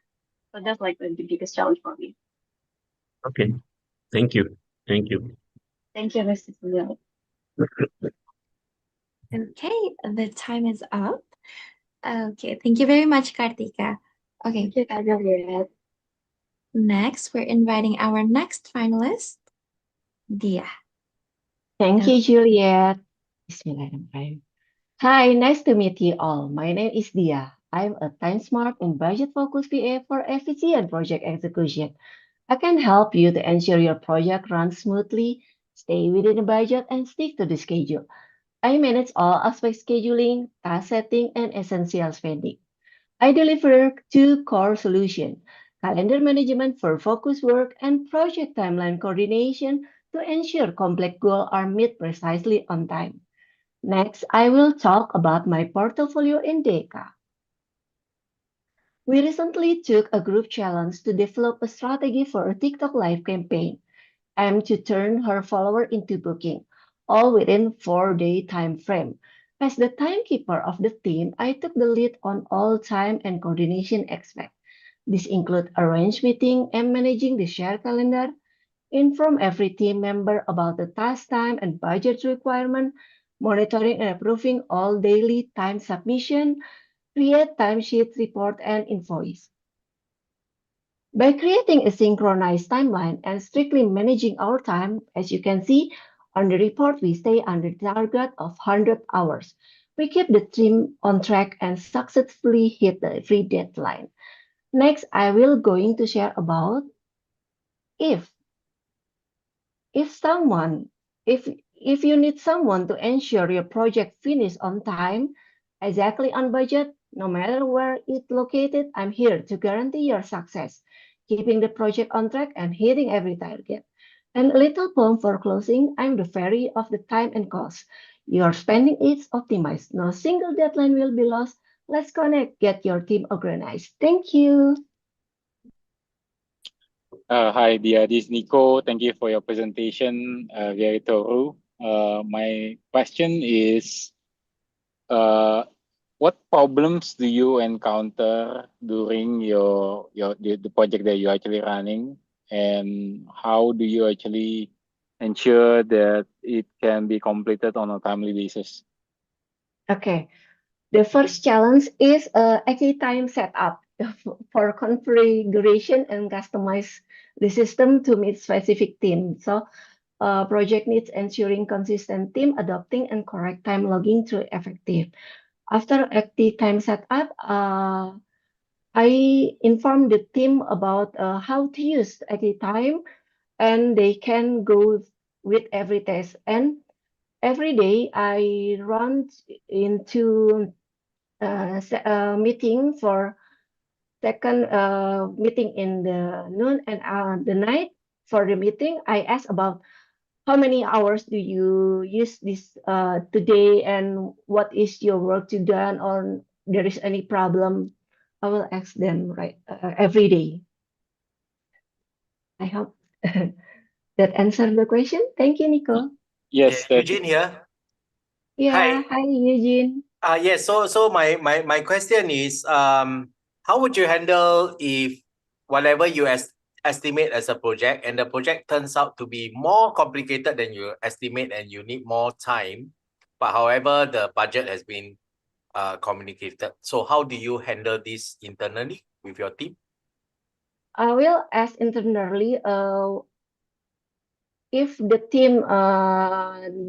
So that's like the biggest challenge for me. Okay. Thank you. Thank you. Thank you, Mrs. Juliette. Okay, the time is up. Okay, thank you very much, Kartika. Okay. Thank you, Juliette. Next, we're inviting our next finalist, Dia. Thank you, Juliette. Bismillahirrahmanirrahim. Hi, nice to meet you all. My name is Dia. I'm a time smart and budget focused VA for efficient project execution. I can help you to ensure your project runs smoothly, stay within the budget, and stick to the schedule. I manage all aspects scheduling, task setting, and essential spending. I deliver two core solutions: calendar management for focus work and project timeline coordination to ensure complex goals are met precisely on time. Next, I will talk about my portfolio in Deca. We recently took a group challenge to develop a strategy for a TikTok live campaign, aimed to turn her follower into booking, all within 4-day time frame. As the timekeeper of the team, I took the lead on all time and coordination aspects. This includes arrange meeting and managing the shared calendar, inform every team member about the task time and budget requirement, monitoring and approving all daily time submission, create timesheet report and invoice. By creating a synchronized timeline and strictly managing our time, as you can see on the report, we stay under the target of 100 hours. We keep the team on track and successfully hit the free deadline. Next, I will going to share about if someone if you need someone to ensure your project finish on time, exactly on budget, no matter where it's located, I'm here to guarantee your success, keeping the project on track and hitting every target. And a little poem for closing, I'm the fairy of the time and cost. Your spending is optimized. No single deadline will be lost. Let's connect, get your team organized. Thank you. Hi, Dia. This is Nico. Thank you for your presentation. Very thorough. My question is, what problems do you encounter during the project that you're actually running, and how do you actually ensure that it can be completed on a timely basis? Okay. The first challenge is actually time setup for configuration and customize the system to meet specific team. So project needs ensuring consistent team adopting and correct time logging to effective. After active time setup, I inform the team about how to use active time, and they can go with every test. And every day I run into meeting for second meeting in the noon and the night. For the meeting, I ask about how many hours do you use this today, and what is your work to done, or there is any problem. I will ask them every day. I hope that answered the question. Thank you, Nico. Yes, Eugene here. Yeah, hi Eugene. Yes. So my question is, how would you handle if whatever you estimate as a project and the project turns out to be more complicated than you estimate and you need more time, but however the budget has been communicated. So how do you handle this internally with your team? I will ask internally if the team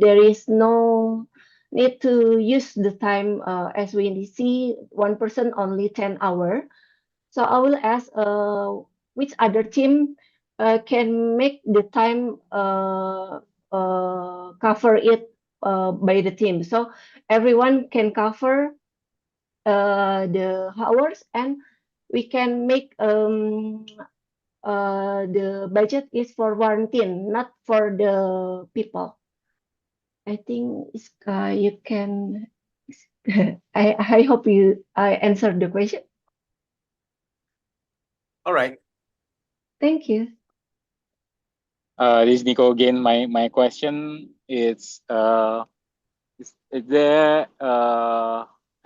there is no need to use the time as we see one person only 10 hour. So I will ask which other team can make the time cover it by the team. So everyone can cover the hours, and we can make the budget is for one team, not for the people. I think you can. I hope I answered the question. All right. Thank you. This is Nico again. My question is there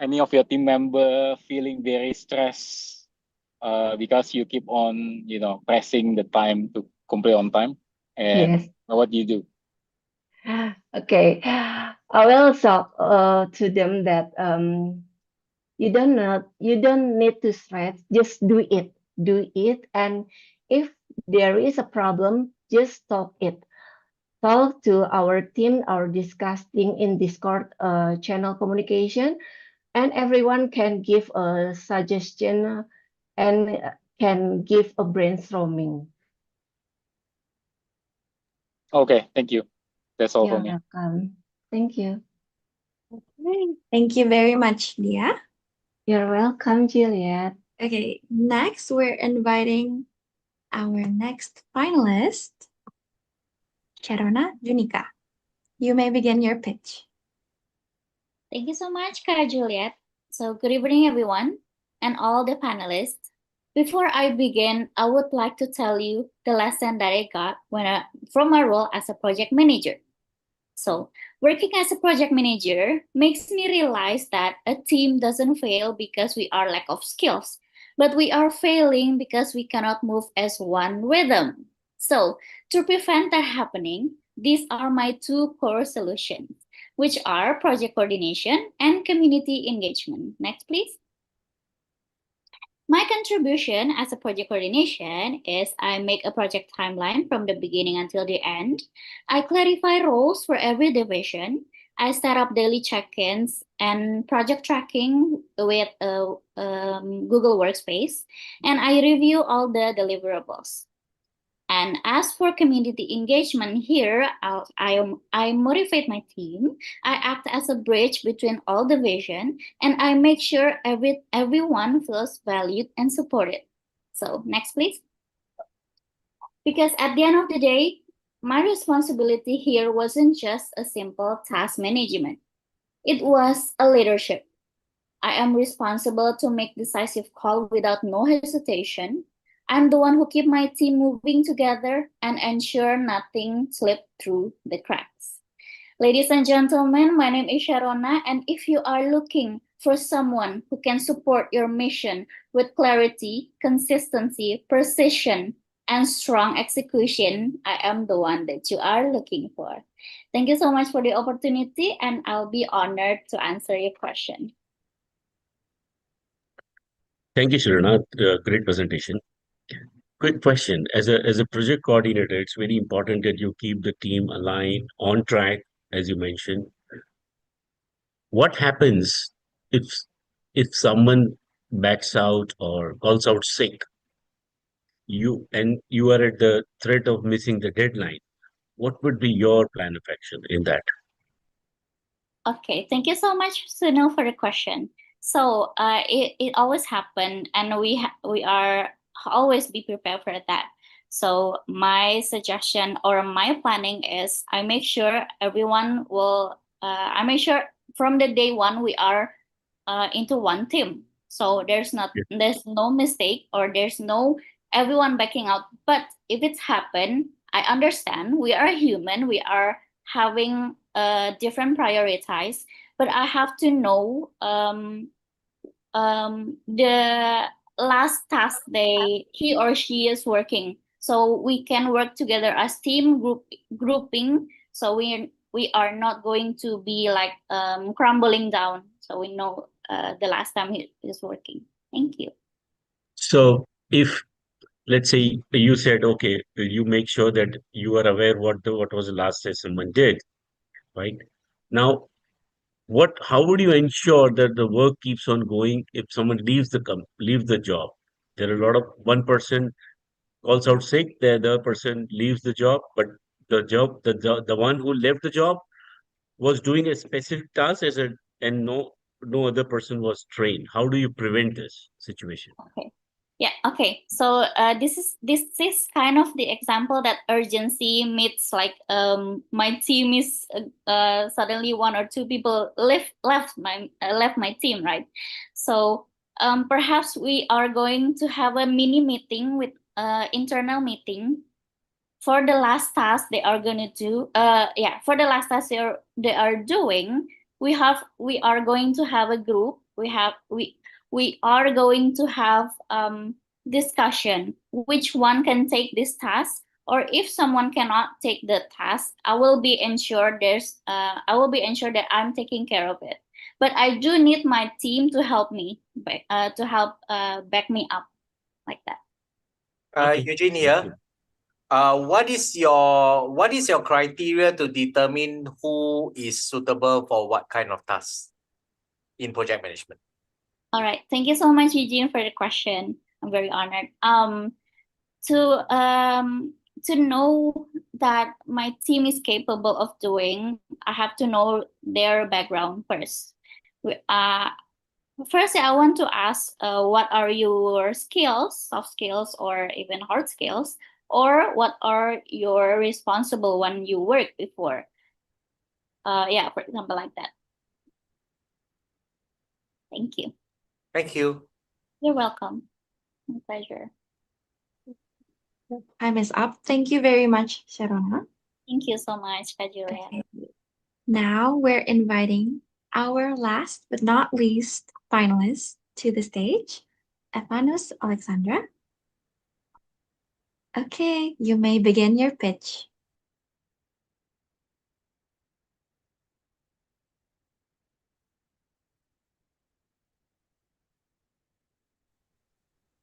any of your team member feeling very stressed because you keep on, pressing the time to complete on time? And Yes. what do you do? Okay. I will talk to them that you don't need to stress. Just do it. Do it. And if there is a problem, just stop it. Talk to our team or discussing in Discord channel communication, and everyone can give a suggestion and can give a brainstorming. Okay, thank you. That's all You're for me. welcome. Thank you. Okay, thank you very much, Dia. You're welcome, Juliette. Okay, next we're inviting our next finalist, Charona Junika. You may begin your pitch. Thank you so much, Kak Juliette. So good evening, everyone, and all the panelists. Before I begin, I would like to tell you the lesson that I got from my role as a project manager. So, working as a project manager makes me realize that a team doesn't fail because we are lack of skills, but we are failing because we cannot move as one rhythm. So, to prevent that happening, these are my two core solutions, which are project coordination and community engagement. Next, please. My contribution as a project coordination is I make a project timeline from the beginning until the end. I clarify roles for every division. I set up daily check-ins and project tracking with Google Workspace, and I review all the deliverables. And as for community engagement here, I motivate my team. I act as a bridge between all division, and I make sure everyone feels valued and supported. So next, please. Because at the end of the day, my responsibility here wasn't just a simple task management. It was a leadership. I am responsible to make decisive call without no hesitation. I'm the one who keep my team moving together and ensure nothing slipped through the cracks. Ladies and gentlemen, my name is Sharona, and if you are looking for someone who can support your mission with clarity, consistency, precision, and strong execution, I am the one that you are looking for. Thank you so much for the opportunity, and I'll be honored to answer your question. Thank you, Sharana. Great presentation. Quick question. As a project coordinator, it's very important that you keep the team aligned, on track, as you mentioned. What happens if someone backs out or calls out sick? You are at the threat of missing the deadline. What would be your plan of action in that? Okay, thank you so much, Sunil, for the question. So it always happened, and we are always be prepared for that. So my suggestion or my planning is I make sure everyone will. I make sure from the day one we are into one team. So there's no mistake or there's no everyone backing out. But if it's happened, I understand we are human. We are having different prioritize, but I have to know the last task he or she is working, so we can work together as grouping. So we are not going to be like crumbling down. So we know the last time he is working. Thank you. So if let's say you said, okay, you make sure that you are aware what was the last day someone did, right? Now, how would you ensure that the work keeps on going if someone leaves the job? There are a lot of one person calls out sick, the other person leaves the job, but the one who left the job was doing a specific task and no other person was trained. How do you prevent this situation? Okay. Yeah, okay. So this is kind of the example that urgency meets like my team is suddenly one or two people left my team, right? So perhaps we are going to have a mini meeting with internal meeting for the last task they are gonna do. For the last task they are doing, we are going to have a group. We are going to have discussion which one can take this task, or if someone cannot take the task, I will be ensured that I'm taking care of it. But I do need my team to help me back me up like that. Eugene here. What is your criteria to determine who is suitable for what kind of task in project management? All right. Thank you so much, Eugene, for the question. I'm very honored. To know that my team is capable of doing, I have to know their background first. First, I want to ask, what are your skills, soft skills, or even hard skills, or what are your responsible when you work before? For example, like that. Thank you. Thank you. You're welcome. My pleasure. Time is up. Thank you very much, Sharona. Thank you so much, Kak Juliette. Now we're inviting our last but not least finalist to the stage, Evanus Alexandra. Okay, you may begin your pitch.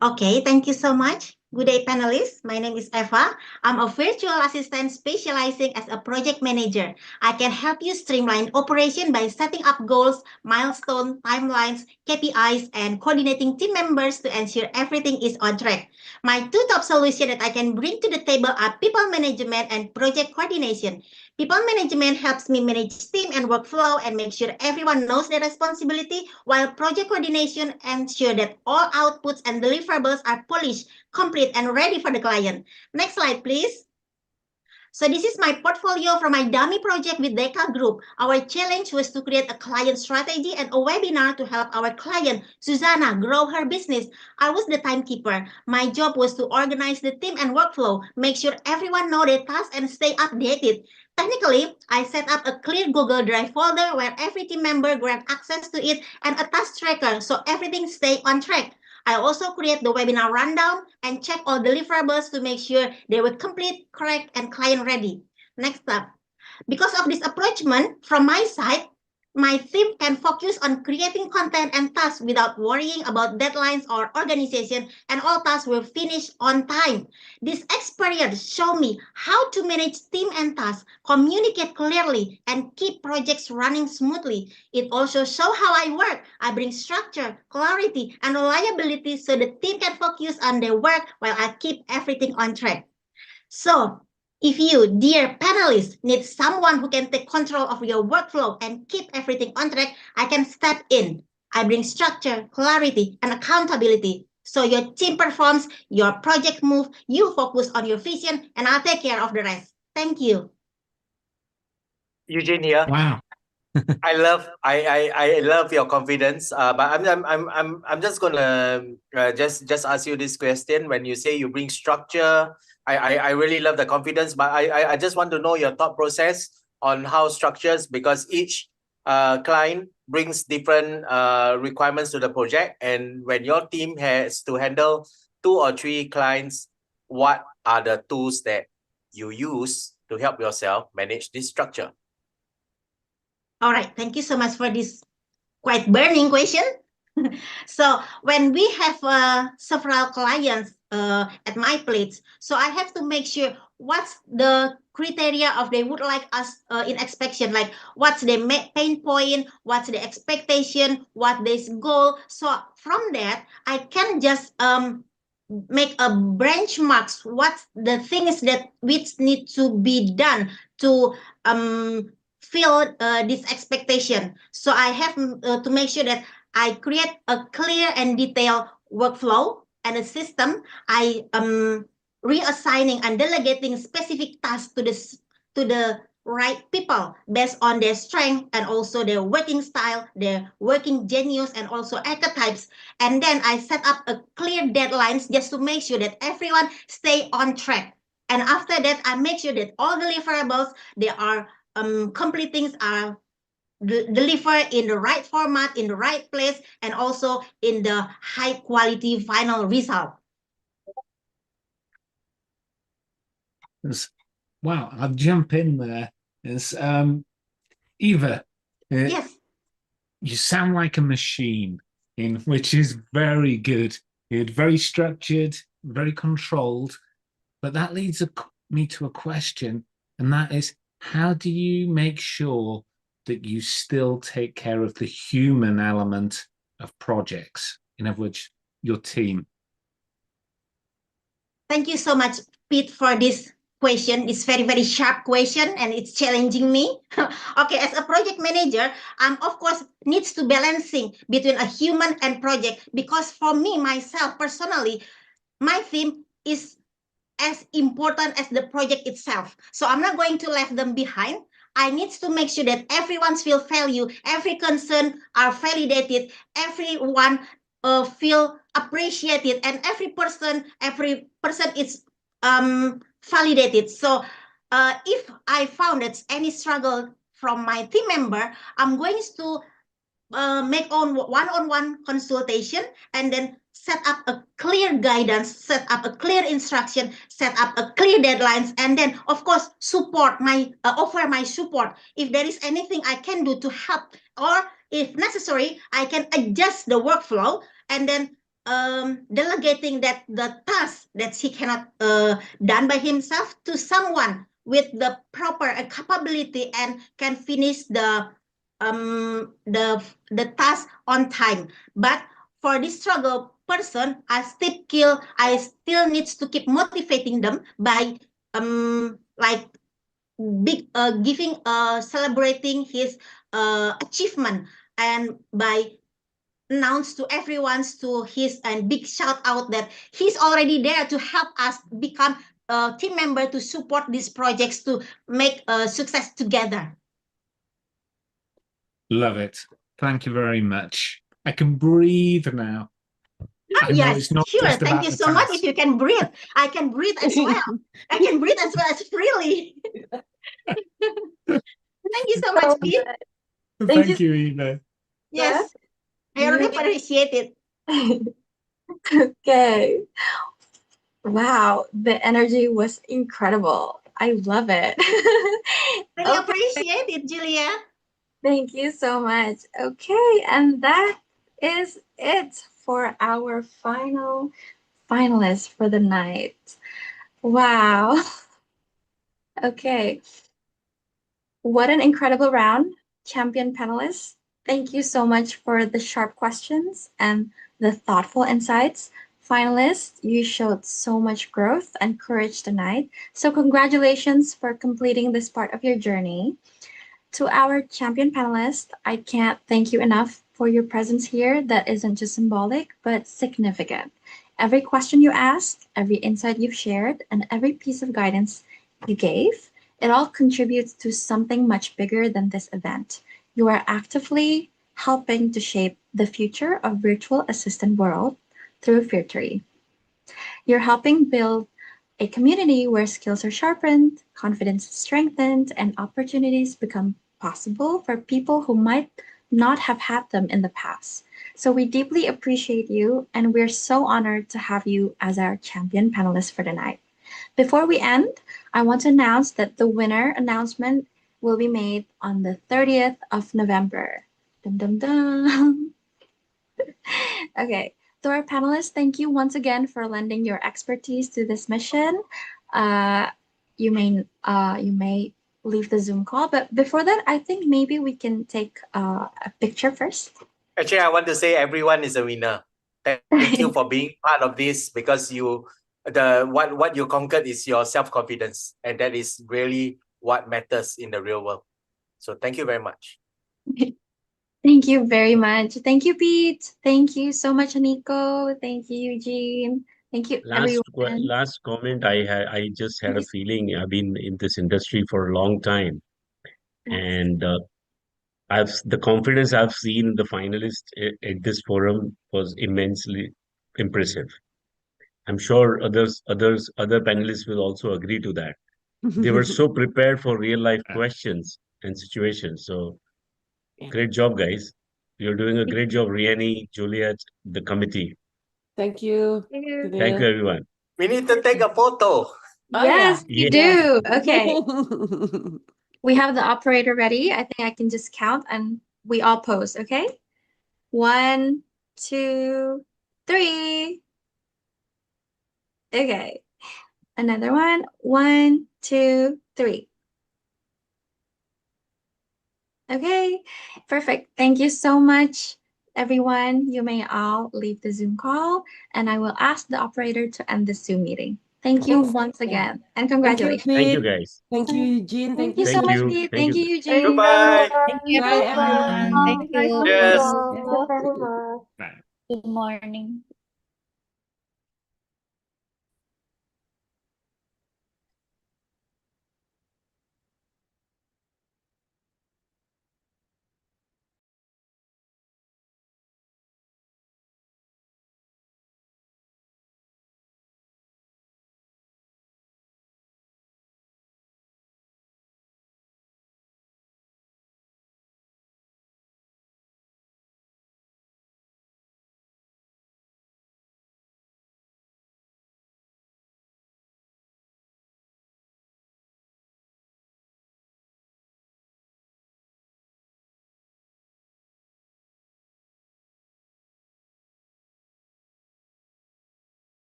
Okay, thank you so much. Good day, panelists. My name is Eva. I'm a virtual assistant specializing as a project manager. I can help you streamline operation by setting up goals, milestones, timelines, KPIs, and coordinating team members to ensure everything is on track. My two top solutions that I can bring to the table are people management and project coordination. People management helps me manage team and workflow and make sure everyone knows their responsibility, while project coordination ensure that all outputs and deliverables are polished, complete, and ready for the client. Next slide, please. So this is my portfolio from my dummy project with Deca Group. Our challenge was to create a client strategy and a webinar to help our client, Susanna, grow her business. I was the timekeeper. My job was to organize the team and workflow, make sure everyone know their tasks and stay updated. Technically, I set up a clear Google Drive folder where every team member grant access to it and a task tracker so everything stay on track. I also create the webinar rundown and check all deliverables to make sure they were complete, correct, and client ready. Next up. Because of this approachment from my side, my team can focus on creating content and tasks without worrying about deadlines or organization, and all tasks will finish on time. This experience showed me how to manage team and tasks, communicate clearly, and keep projects running smoothly. It also shows how I work. I bring structure, clarity, and reliability so the team can focus on their work while I keep everything on track. So, if you, dear panelists, need someone who can take control of your workflow and keep everything on track, I can step in. I bring structure, clarity, and accountability. So your team performs, your project moves, you focus on your vision, and I'll take care of the rest. Thank you. Eugene here. Wow. I love your confidence. But I'm just gonna just ask you this question. When you say you bring structure, I really love the confidence. But I just want to know your thought process on how structures, because each client brings different requirements to the project, and when your team has to handle 2 or 3 clients, what are the tools that you use to help yourself manage this structure? All right, thank you so much for this quite burning question. So when we have several clients at my plate, so I have to make sure what's the criteria of they would like us in inspection, like what's the pain point, what's the expectation, what this goal. So from that, I can just make a benchmarks what's the things that which need to be done to fill this expectation. So I have to make sure that I create a clear and detailed workflow and a system. I reassigning and delegating specific tasks to the right people based on their strength and also their working style, their working genius, and also archetypes. And then I set up a clear deadlines just to make sure that everyone stay on track. And after that, I make sure that all deliverables they are completing are deliver in the right format, in the right place, and also in the high quality final result. Wow, I'll jump in there. It's Eva. Yes. You sound like a machine, which is very good. You're very structured, very controlled. But that leads me to a question, and that is, how do you make sure that you still take care of the human element of projects, in other words, your team? Thank you so much, Pete, for this question. It's very, very sharp question and it's challenging me. Okay, as a project manager, of course needs to balancing between a human and project, because for me, myself personally, my team is as important as the project itself. So I'm not going to leave them behind. I need to make sure that everyone feel value, every concern are validated, everyone feel appreciated, and every person is validated. So if I found that any struggle from my team member, I'm going to make on one-on-one consultation and then set up a clear guidance, set up a clear instruction, set up a clear deadlines, and then of course support my offer my support if there is anything I can do to help, or if necessary I can adjust the workflow, and then delegating that the task that he cannot done by himself to someone with the proper capability and can finish the task on time. But for this struggle person, I still needs to keep motivating them by like giving celebrating his achievement, and by announce to everyone to his and big shout out that he's already there to help us become a team member to support these projects to make a success together. Love it. Thank you very much. I can breathe now. I know Yes, it's not sure. just Thank about you the so much. task. If you can breathe, I can breathe as well. I can breathe as well as freely. Thank you so much, Pete. Thank you, Eva. Yes, I really appreciate it. Okay. Wow, the energy was incredible. I love it. Really appreciate it, Julia. Thank you so much. Okay, and that is it for our final finalist for the night. Wow. Okay. What an incredible round, champion panelists. Thank you so much for the sharp questions and the thoughtful insights. Finalists, you showed so much growth and courage tonight. So congratulations for completing this part of your journey. To our champion panelists, I can't thank you enough for your presence here that isn't just symbolic, but significant. Every question you asked, every insight you've shared, and every piece of guidance you gave, it all contributes to something much bigger than this event. You are actively helping to shape the future of virtual assistant world through Virtary. You're helping build a community where skills are sharpened, confidence is strengthened, and opportunities become possible for people who might not have had them in the past. So we deeply appreciate you, and we're so honored to have you as our champion panelist for tonight. Before we end, I want to announce that the winner announcement will be made on the 30th of November. Dum dum dum. Okay. To our panelists, thank you once again for lending your expertise to this mission. You may leave the Zoom call, but before that, I think maybe we can take a picture first. Actually, I want to say everyone is a winner. Thank you for being part of this, because what you conquered is your self-confidence, and that is really what matters in the real world. So thank you very much. Thank you very much. Thank you, Pete. Thank you so much, Nico. Thank you, Eugene. Thank you, everyone. Last comment I just had a feeling. I've been in this industry for a long time, and the confidence I've seen the finalists at this forum was immensely impressive. I'm sure other panelists will also agree to that. They were so prepared for real life questions and situations. So great job, guys. You're doing a great job, Riani, Juliette, the committee. Thank you. Thank you, everyone. We need to take a photo. Yes, we Yeah. do. Okay. We have the operator ready. I think I can just count and we all pose, okay? 1, 2, 3. Okay. Another one. 1, 2, 3. Okay, perfect. Thank you so much, everyone. You may all leave the Zoom call, and I will ask the operator to end the Zoom meeting. Thank you once again, and congratulations. Thank you, guys. Thank you, Eugene. Thank you so much, Pete. Thank you, Eugene. Goodbye. Thank you, Bye, everyone. Thank you. Yes. Thank you very much. Good morning.